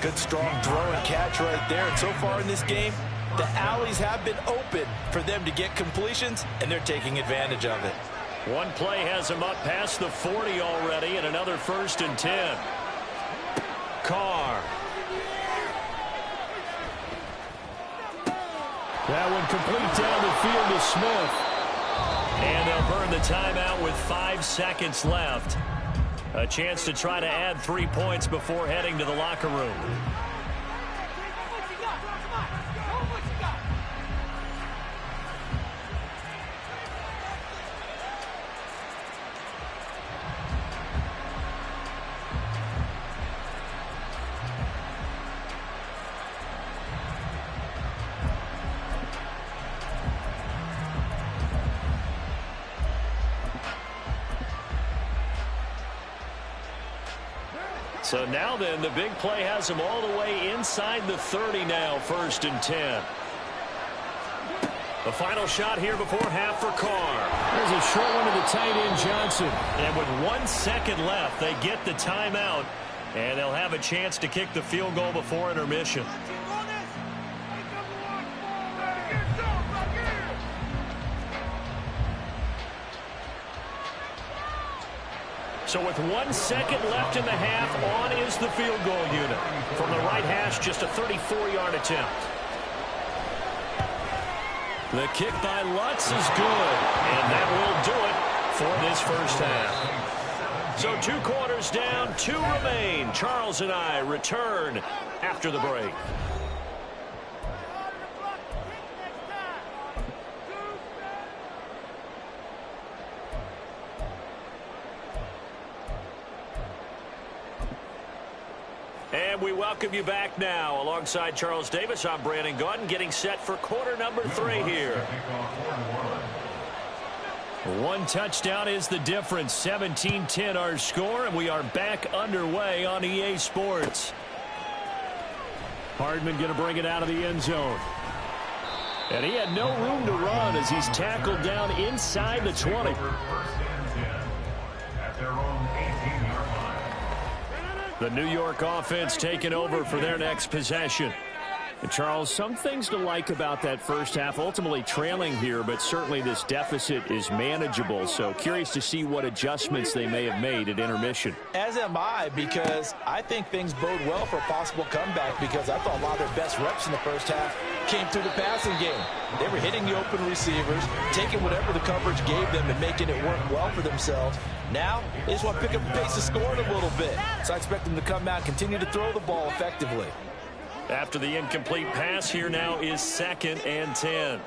Good, strong throw and catch right there. And so far in this game, the alleys have been open for them to get completions, and they're taking advantage of it. One play has him up past the 40 already, and another 1st and 10. Carr. That one complete down the field to Smith. And they'll burn the timeout with 5 seconds left. A chance to try to add 3 points before heading to the locker room. So now then, the big play has them all the way inside the 30 now, 1st and 10. The final shot here before half for Carr. There's a short one to the tight end, Johnson. And with 1 second left, they get the timeout, and they'll have a chance to kick the field goal before intermission. So with 1 second left in the half, on is the field goal unit. From the right hash, just a 34-yard attempt. The kick by Lutz is good, and that will do it for this first half. So 2 quarters down, 2 remain. Charles and I return after the break. And we welcome you back now. Alongside Charles Davis, I'm Brandon Gaudin, getting set for quarter number 3 here. 1 touchdown is the difference. 17-10 our score, and we are back underway on EA Sports. Hardman going to bring it out of the end zone. And he had no room to run as he's tackled down inside the 20. At their own 18-yard line. The New York offense taking over for their next possession. And Charles, some things to like about that first half. Ultimately trailing here, but certainly this deficit is manageable. So curious to see what adjustments they may have made at intermission. As am I, because I think things bode well for a possible comeback, because I thought a lot of their best reps in the first half came through the passing game. They were hitting the open receivers, taking whatever the coverage gave them and making it work well for themselves. Now, they just want to pick up the pace of scoring a little bit. So I expect them to come out and continue to throw the ball effectively. After the incomplete pass, here now is 2nd and 10.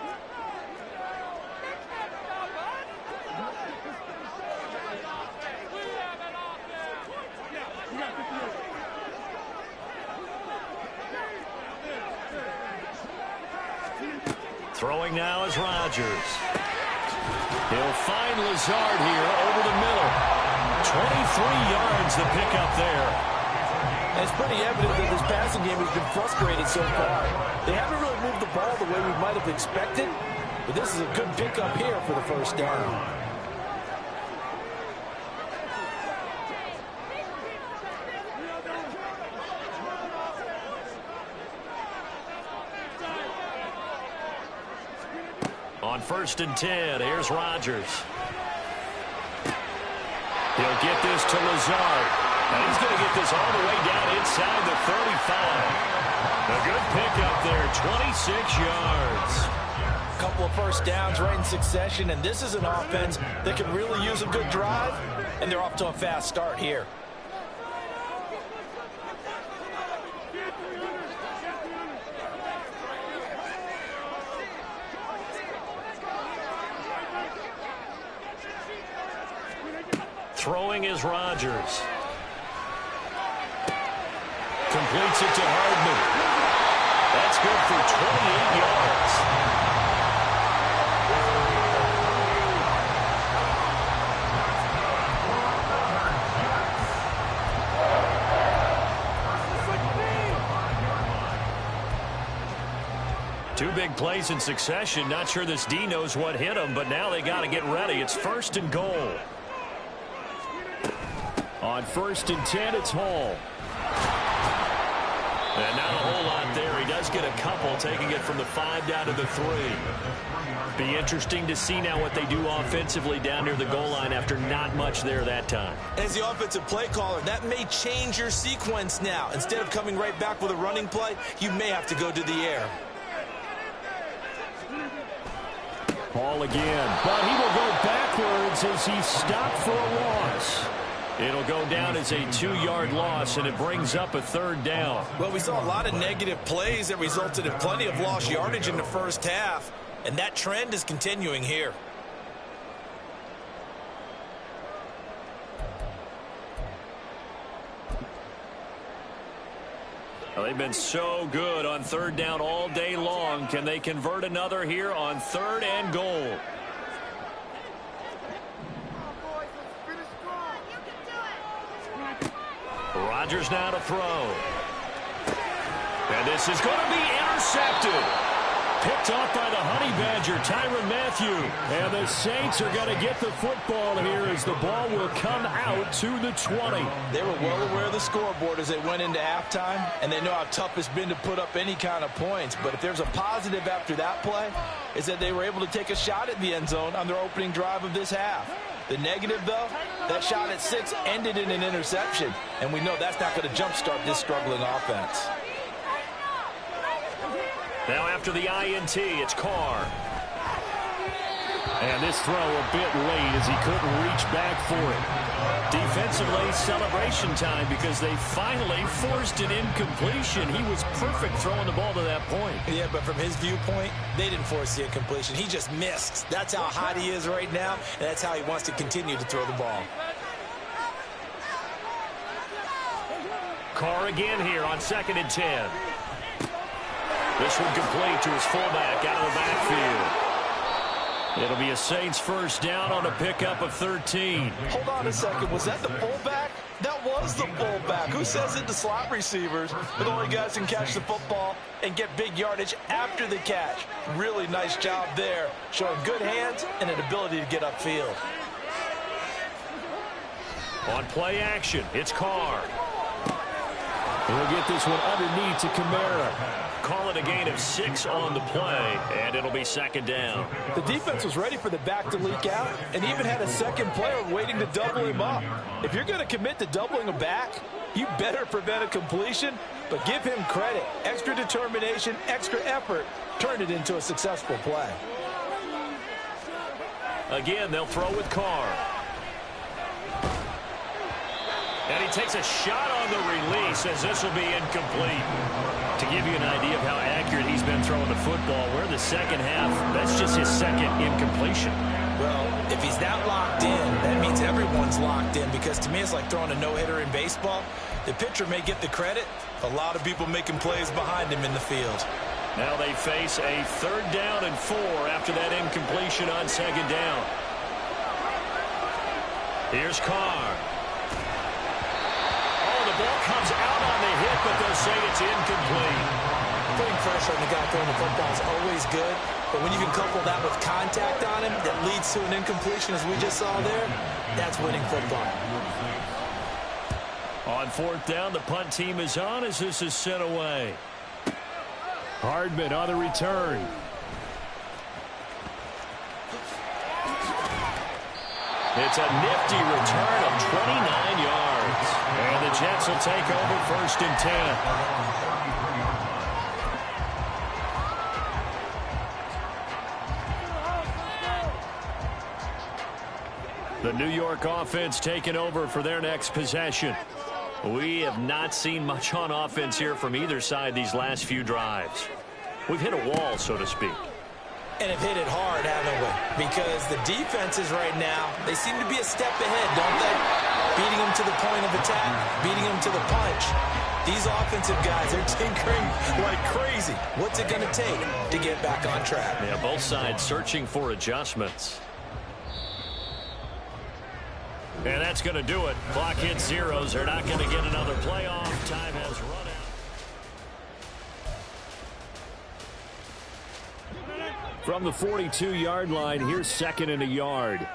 Throwing now is Rodgers. He'll find Lazard here over the middle. 23 yards the pickup there. And it's pretty evident that this passing game has been frustrated so far. They haven't really moved the ball the way we might have expected, but this is a good pickup here for the first down. On 1st and 10, here's Rodgers. He'll get this to Lazard. And he's going to get this all the way down inside the 35. A good pickup there, 26 yards. A couple of first downs right in succession, and this is an offense that can really use a good drive, and they're off to a fast start here. Throwing is Rodgers. Completes it to Hardman. That's good for 28 yards. Two big plays in succession. Not sure this D knows what hit him, but now they got to get ready. It's 1st and goal. On 1st and 10, it's Hall. And not a whole lot there. He does get a couple, taking it from the 5 down to the 3. Be interesting to see now what they do offensively down near the goal line after not much there that time. As the offensive play caller, that may change your sequence now. Instead of coming right back with a running play, you may have to go to the air. Ball again, but he will go backwards as he stopped for a loss. It'll go down as a 2-yard loss, and it brings up a 3rd down. Well, we saw a lot of negative plays that resulted in plenty of lost yardage in the first half, and that trend is continuing here. Well, they've been so good on 3rd down all day long. Can they convert another here on 3rd and goal? Rodgers now to throw. And this is going to be intercepted. Picked off by the Honey Badger, Tyrann Mathieu. And the Saints are going to get the football here as the ball will come out to the 20. They were well aware of the scoreboard as they went into halftime, and they know how tough it's been to put up any kind of points. But if there's a positive after that play, is that they were able to take a shot at the end zone on their opening drive of this half. The negative, though, that shot at 6 ended in an interception, and we know that's not going to jumpstart this struggling offense. Now after the INT, it's Carr. And this throw a bit late as he couldn't reach back for it. Defensively, celebration time because they finally forced an incompletion. He was perfect throwing the ball to that point. Yeah, but from his viewpoint, they didn't force the incompletion. He just missed. That's how hot he is right now, and that's how he wants to continue to throw the ball. Carr again here on 2nd and 10. This one complete to his fullback out of the backfield. It'll be a Saints first down on a pickup of 13. Hold on a second. Was that the fullback? That was the fullback. Who says it to slot receivers? But only guys can catch the football and get big yardage after the catch. Really nice job there, showing good hands and an ability to get upfield. On play action, it's Carr. He'll get this one underneath to Kamara. Call it a gain of 6 on the play, and it'll be 2nd down. The defense was ready for the back to leak out and even had a second player waiting to double him up. If you're going to commit to doubling a back, you better prevent a completion, but give him credit. Extra determination, extra effort turned it into a successful play. Again, they'll throw with Carr. And he takes a shot on the release as this will be incomplete. To give you an idea of how accurate he's been throwing the football, we're in the second half. That's just his second incompletion. Well, if he's that locked in, that means everyone's locked in, because to me it's like throwing a no-hitter in baseball. The pitcher may get the credit. A lot of people making plays behind him in the field. Now they face a 3rd down and 4 after that incompletion on 2nd down. Here's Carr. Oh, the ball comes out on the hit, but they'll say it's incomplete. Putting pressure on the guy throwing the football is always good, but when you can couple that with contact on him that leads to an incompletion, as we just saw there, that's winning football. On 4th down, the punt team is on as this is sent away. Hardman on the return. It's a nifty return of 29 yards. And the Jets will take over 1st and 10. The New York offense taking over for their next possession. We have not seen much on offense here from either side these last few drives. We've hit a wall, so to speak. And have hit it hard, haven't we? Because the defenses right now, they seem to be a step ahead, don't they? Beating them to the point of attack, beating them to the punch. These offensive guys are tinkering like crazy. What's it going to take to get back on track? Yeah, both sides searching for adjustments. And that's going to do it. Clock hits zeros. They're not going to get another playoff. Time has run out. From the 42-yard line, here's 2nd and a yard.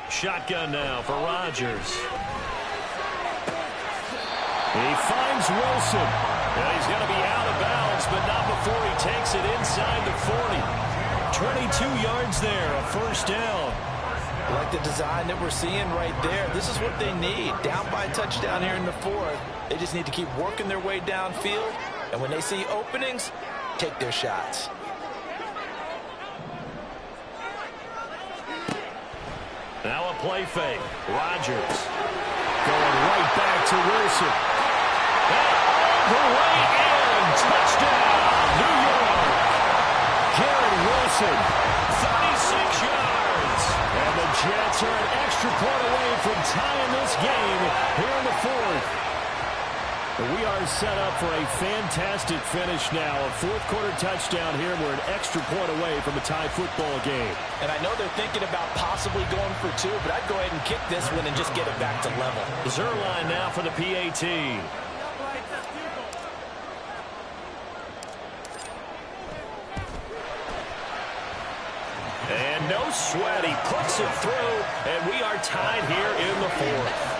Shotgun now for Rodgers. He finds Wilson. And he's going to be out of bounds, but not before he takes it inside the 40. 22 yards there, a 1st down. Like the design that we're seeing right there. This is what they need. Down by a touchdown here in the 4th. They just need to keep working their way downfield. And when they see openings, take their shots. Now a play fake. Rodgers going right back to Wilson. And all the way in. Touchdown, New York. Garrett Wilson, 36 yards. And the Jets are an extra point away from tying this game here in the 4th. We are set up for a fantastic finish now. A 4th-quarter touchdown here, and we're an extra point away from a tie football game. And I know they're thinking about possibly going for 2, but I'd go ahead and kick this one and just get it back to level. Zuerlein now for the PAT. And no sweat. He puts it through, and we are tied here in the 4th.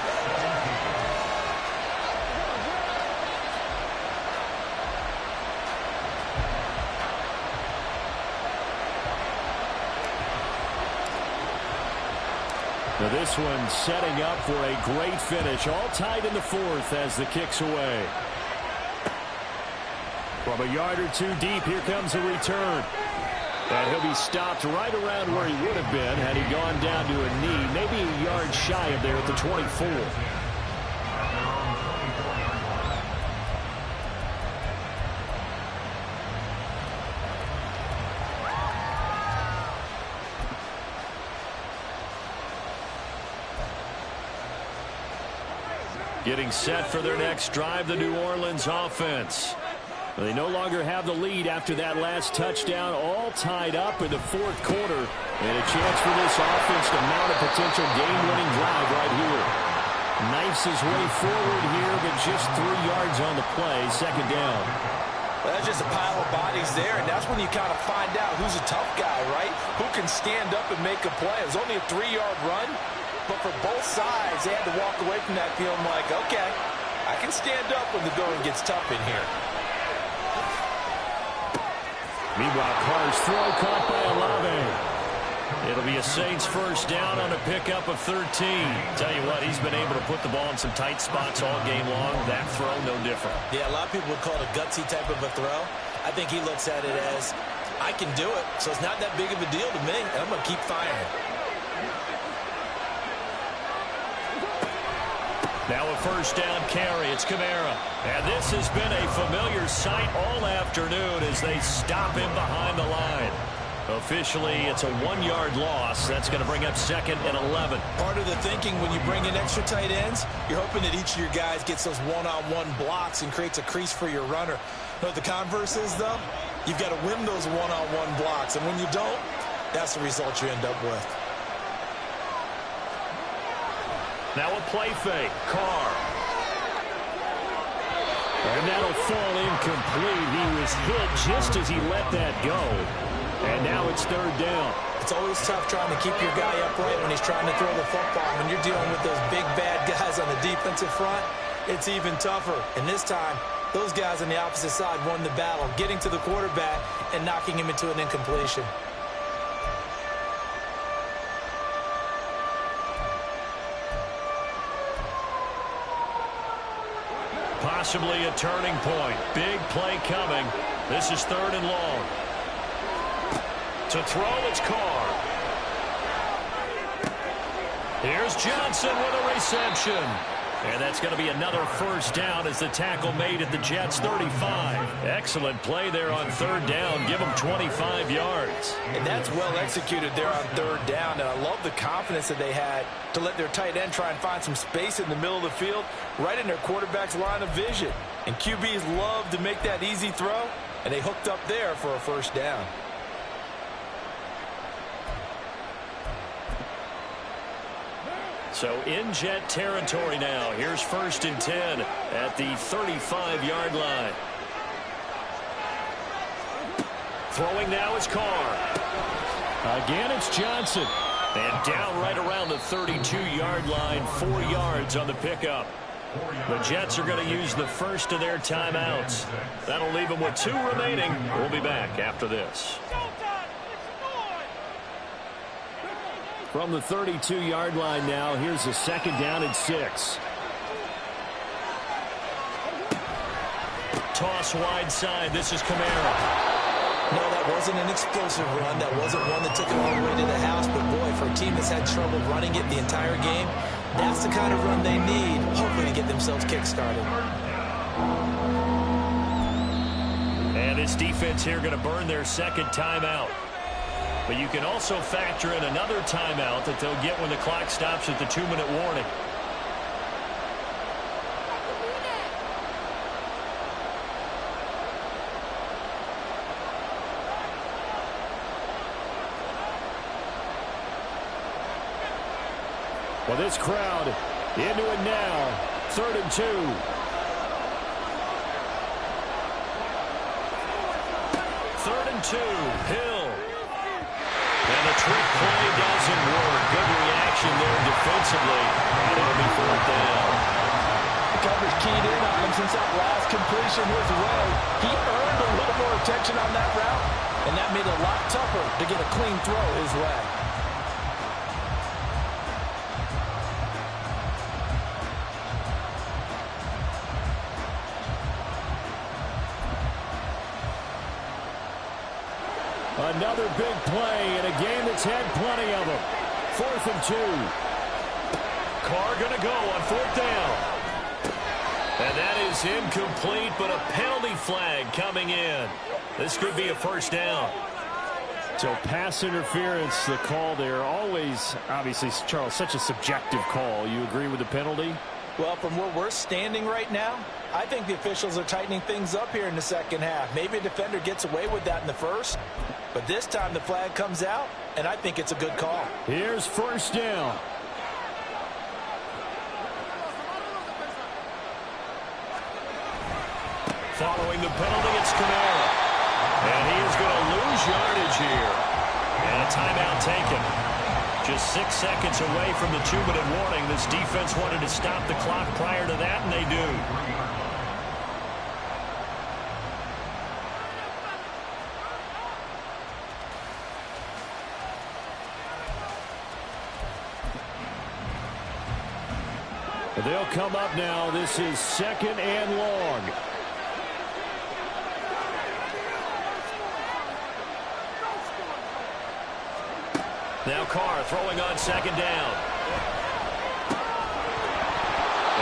Now this one setting up for a great finish. All tied in the 4th as the kick's away. From a yard or 2 deep, here comes a return. And he'll be stopped right around where he would have been had he gone down to a knee, maybe a yard shy of there at the 24. Getting set for their next drive, the New Orleans offense. They no longer have the lead after that last touchdown, all tied up in the 4th quarter. And a chance for this offense to mount a potential game-winning drive right here. Knifes his way forward here, but just 3 yards on the play, 2nd down. Well, that's just a pile of bodies there, and that's when you kind of find out who's a tough guy, right? Who can stand up and make a play. It was only a 3-yard run, but for both sides, they had to walk away from that feeling like, okay, I can stand up when the going gets tough in here. Meanwhile, Carr's throw caught by Olave. It'll be a Saints 1st down on a pickup of 13. Tell you what, he's been able to put the ball in some tight spots all game long. That throw, no different. Yeah, a lot of people would call it a gutsy type of a throw. I think he looks at it as, I can do it, so it's not that big of a deal to me, and I'm going to keep firing. Now a 1st down carry. It's Kamara. And this has been a familiar sight all afternoon as they stop him behind the line. Officially, it's a 1-yard loss. That's going to bring up second and 11. Part of the thinking when you bring in extra tight ends, you're hoping that each of your guys gets those one-on-one blocks and creates a crease for your runner. You know what the converse is, though? You've got to win those one-on-one blocks, and when you don't, that's the result you end up with. Now a play fake. Carr. And that'll fall incomplete. He was hit just as he let that go. And now it's third down. It's always tough trying to keep your guy upright when he's trying to throw the football. When you're dealing with those big, bad guys on the defensive front, it's even tougher. And this time, those guys on the opposite side won the battle, getting to the quarterback and knocking him into an incompletion. Possibly a turning point. Big play coming. This is third and long. To throw, it's Carr. Here's Johnson with a reception. And that's going to be another first down as the tackle made at the Jets' 35. Excellent play there on third down. Give them 25 yards. And that's well executed there on third down. And I love the confidence that they had to let their tight end try and find some space in the middle of the field, right in their quarterback's line of vision. And QBs love to make that easy throw, and they hooked up there for a first down. So in Jet territory now. Here's first and 10 at the 35-yard line. Throwing now is Carr. Again, it's Johnson. And down right around the 32-yard line, 4 yards on the pickup. The Jets are going to use the first of their timeouts. That'll leave them with 2 remaining. We'll be back after this. From the 32-yard line now, here's a second down and 6. Toss wide side. This is Kamara. No, that wasn't an explosive run. That wasn't one that took it all the way to the house. But, boy, for a team that's had trouble running it the entire game, that's the kind of run they need, hopefully, to get themselves kick-started. And this defense here going to burn their second timeout. But you can also factor in another timeout that they'll get when the clock stops at the 2-minute warning. Well, this crowd into it now. 3rd and 2. 3rd and 2. Hill. And the trick play doesn't work. Good reaction there defensively. And it'll be 4th down. The coverage keyed in on him since that last completion his way. He earned a little more attention on that route, and that made it a lot tougher to get a clean throw his way. Another big play in a game that's had plenty of them. 4th and 2. Carr going to go on 4th down. And that is incomplete, but a penalty flag coming in. This could be a first down. So pass interference, the call there. Always, obviously, Charles, such a subjective call. You agree with the penalty? Well, from where we're standing right now, I think the officials are tightening things up here in the second half. Maybe a defender gets away with that in the first, but this time the flag comes out, and I think it's a good call. Here's first down. Following the penalty, it's Kamara. And he is going to lose yardage here. And a timeout taken. Just 6 seconds away from the 2-minute warning. This defense wanted to stop the clock prior to that, and they do. They'll come up now. This is 2nd and long. Now Carr throwing on 2nd down.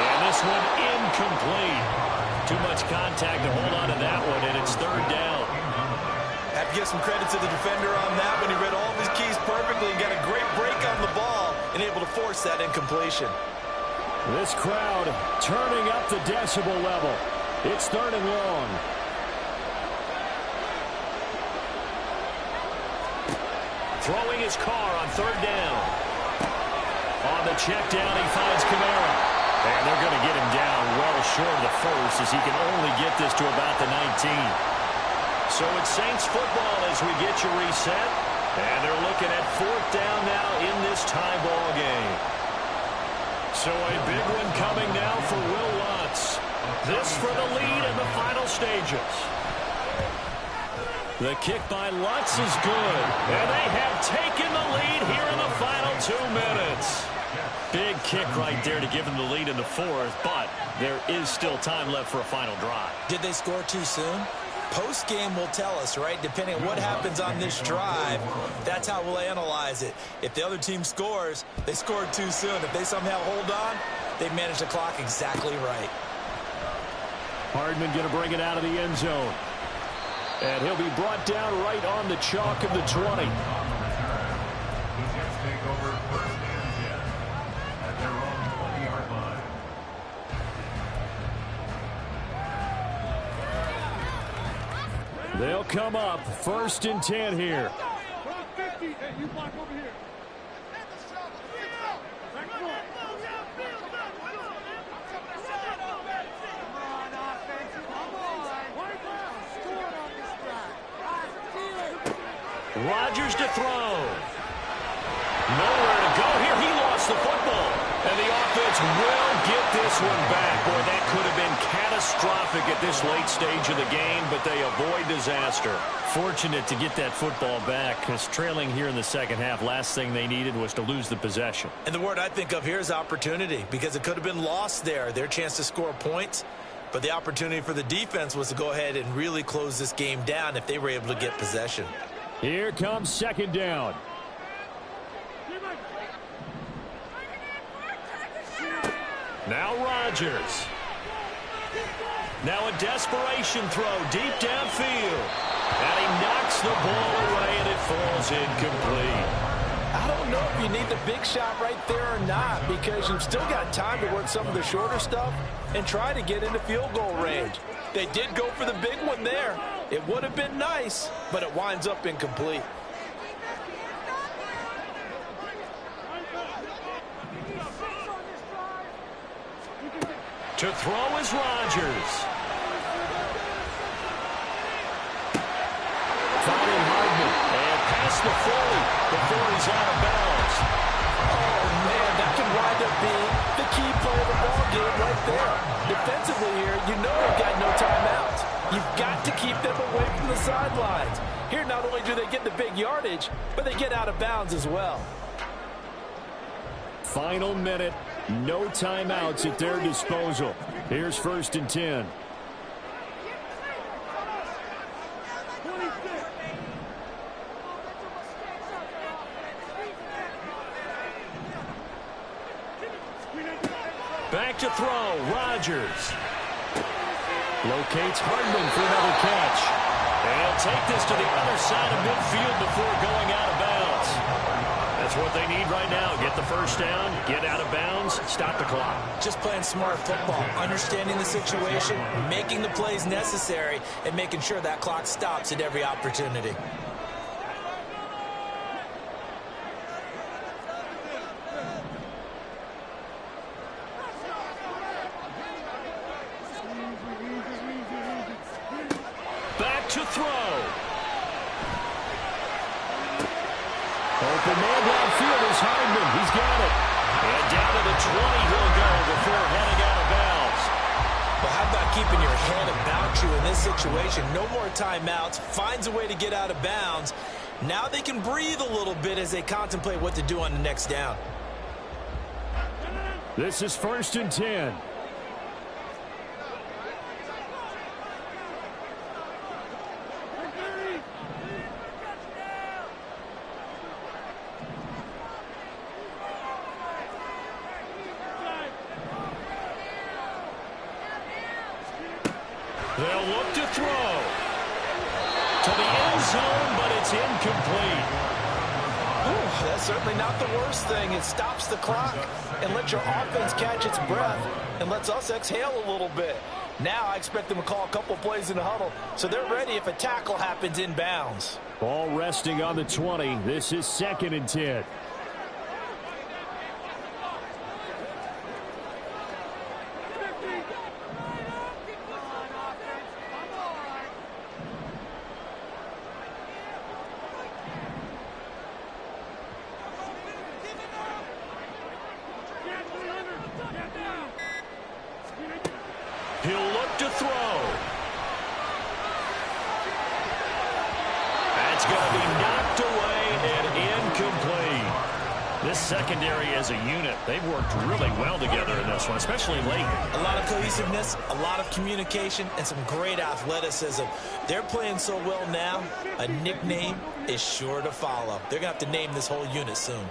And this one incomplete. Too much contact to hold on to that one, and it's 3rd down. After give some credit to the defender on that when he read all of his keys perfectly and got a great break on the ball and able to force that incompletion. This crowd turning up the decibel level. It's 3rd and long. Throwing his car on 3rd down. On the check down, he finds Kamara. And they're going to get him down well short of the first as he can only get this to about the 19. So it's Saints football as we get you reset. And they're looking at 4th down now in this tie ball game. So a big one coming now for Will Lutz. This for the lead in the final stages. The kick by Lutz is good. And they have taken the lead here in the final 2 minutes. Big kick right there to give them the lead in the 4th, but there is still time left for a final drive. Did they score too soon? Post-game will tell us, right? Depending on what happens on this drive, that's how we'll analyze it. If the other team scores, they scored too soon. If they somehow hold on, they manage the clock exactly right. Hardman going to bring it out of the end zone. And he'll be brought down right on the chalk of the 20. The Jets take over 1st and 10 at their own 20-yard line. They'll come up 1st and 10 here. Hey, you block over here. Rodgers to throw. Nowhere to go here. He lost the football. And the offense will get this one back. Boy, that could have been catastrophic at this late stage of the game, but they avoid disaster. Fortunate to get that football back, because trailing here in the second half, last thing they needed was to lose the possession. And the word I think of here is opportunity, because it could have been lost there. Their chance to score points, but the opportunity for the defense was to go ahead and really close this game down if they were able to get possession. Here comes 2nd down. Now Rodgers. Now a desperation throw deep downfield. And he knocks the ball away and it falls incomplete. I don't know if you need the big shot right there or not, because you've still got time to work some of the shorter stuff and try to get into field goal range. They did go for the big one there. It would have been nice, but it winds up incomplete. To throw is Rodgers. Finding Hardman. And past the 40 before he's out of bounds. Oh, man, that can wind up being the key play of the ball game right there. Defensively here, you know they've got no timeouts. You've got to keep them away from the sidelines. Here, not only do they get the big yardage, but they get out of bounds as well. Final minute. No timeouts at their disposal. Here's 1st and 10. Back to throw. Rodgers. Locates Hardman for another catch. And he'll take this to the other side of midfield before going out of bounds. That's what they need right now. Get the 1st down, get out of bounds, stop the clock. Just playing smart football, understanding the situation, making the plays necessary, and making sure that clock stops at every opportunity. Back to throw. Open man downfield is Hardman. He's got it. And down to the 20 he'll go before heading out of bounds. Well, how about keeping your head about you in this situation? No more timeouts. Finds a way to get out of bounds. Now they can breathe a little bit as they contemplate what to do on the next down. This is 1st and 10. They'll look to throw. to the end zone, but it's incomplete. Ooh, that's certainly not the worst thing. It stops the clock and lets your offense catch its breath and lets us exhale a little bit. Now I expect them to call a couple plays in the huddle so they're ready if a tackle happens inbounds. Ball resting on the 20. This is 2nd and 10. He'll look to throw. That's going to be knocked away and incomplete. This secondary as a unit, they've worked really well together in this one, especially late. A lot of cohesiveness, a lot of communication, and some great athleticism. They're playing so well now, a nickname is sure to follow. They're going to have to name this whole unit soon.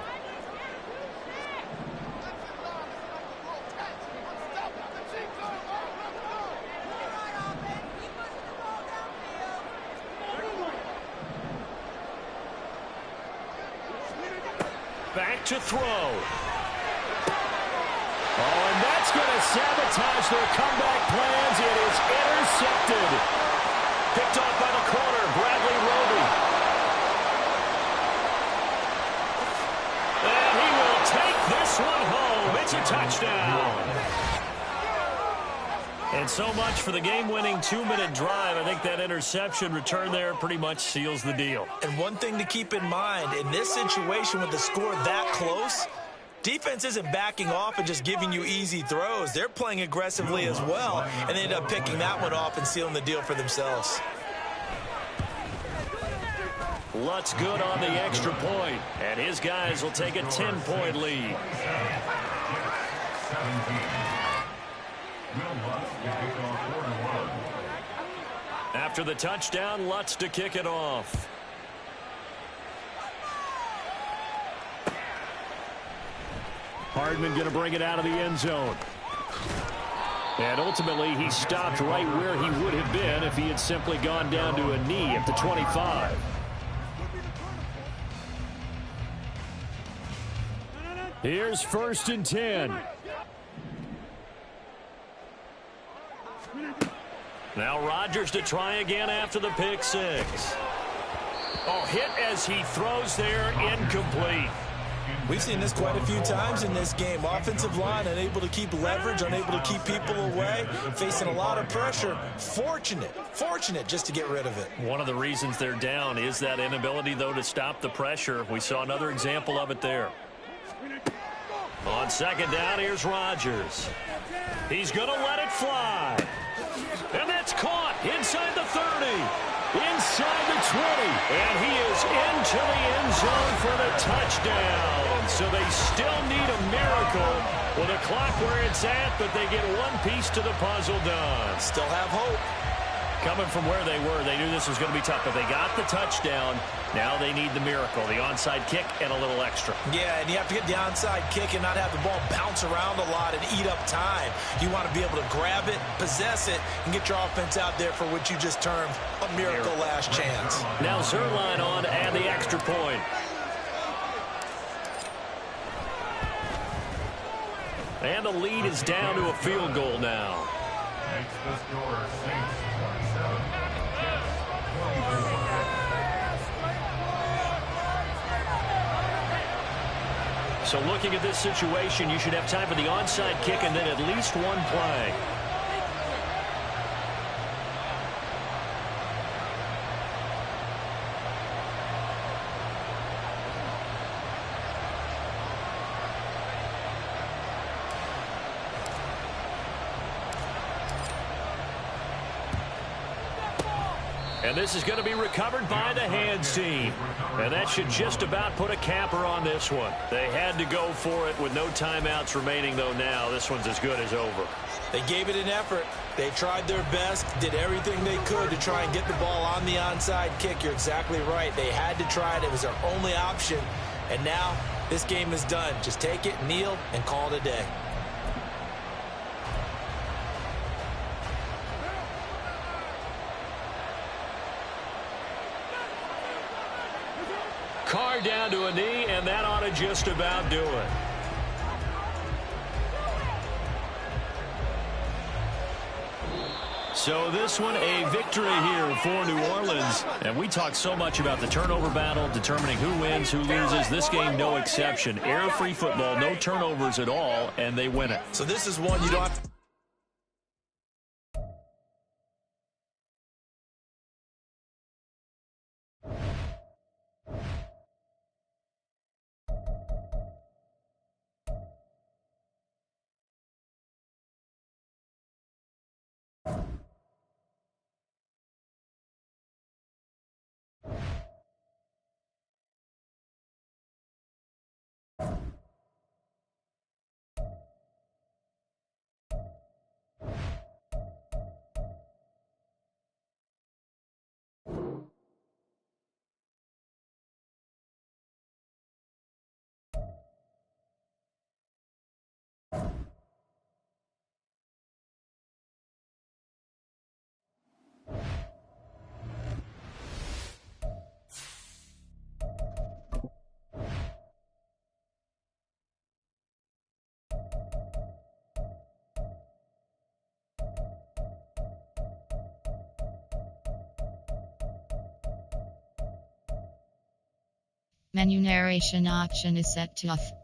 Back to throw. Oh, and that's going to sabotage their comeback plans. It is intercepted. Picked off by the corner, Bradley Roby. And he will take this one home. It's a touchdown. And so much for the game-winning 2-minute drive. I think that interception return there pretty much seals the deal. And one thing to keep in mind, in this situation with the score that close, defense isn't backing off and just giving you easy throws. They're playing aggressively as well, and they end up picking that one off and sealing the deal for themselves. Lutz good on the extra point, and his guys will take a 10-point lead. After the touchdown, Lutz to kick it off. Hardman going to bring it out of the end zone. And ultimately, he stopped right where he would have been if he had simply gone down to a knee at the 25. Here's 1st and 10. Now Rodgers to try again after the pick six. Oh, hit as he throws there, incomplete. We've seen this quite a few times in this game. Offensive line unable to keep leverage, unable to keep people away, facing a lot of pressure. Fortunate just to get rid of it. One of the reasons they're down is that inability, though, to stop the pressure. We saw another example of it there. On 2nd down, here's Rodgers. He's going to let it fly. And that's caught inside the 30, inside the 20. And he is into the end zone for the touchdown. So they still need a miracle with a clock where it's at, but they get one piece to the puzzle done. Still have hope. Coming from where they were, they knew this was going to be tough, but they got the touchdown. Now they need the miracle, the onside kick and a little extra. Yeah, and you have to get the onside kick and not have the ball bounce around a lot and eat up time. You want to be able to grab it, possess it, and get your offense out there for what you just termed a miracle last chance. Now Zuerlein on to add the extra point. And the lead is down to a field goal now. Makes the score Saints 27, Jets 24. So looking at this situation, you should have time for the onside kick and then at least one play. And this is going to be recovered by the hands team. And that should just about put a capper on this one. They had to go for it with no timeouts remaining, though now this one's as good as over. They gave it an effort. They tried their best, did everything they could to try and get the ball on the onside kick. You're exactly right. They had to try it. It was their only option. And now this game is done. Just take it, kneel, and call it a day. just about do it. So this one, a victory here for New Orleans. And we talked so much about the turnover battle, determining who wins, who loses. This game, no exception. Error-free football, no turnovers at all, and they win it. So this is one you don't have to... Menu narration option is set to off.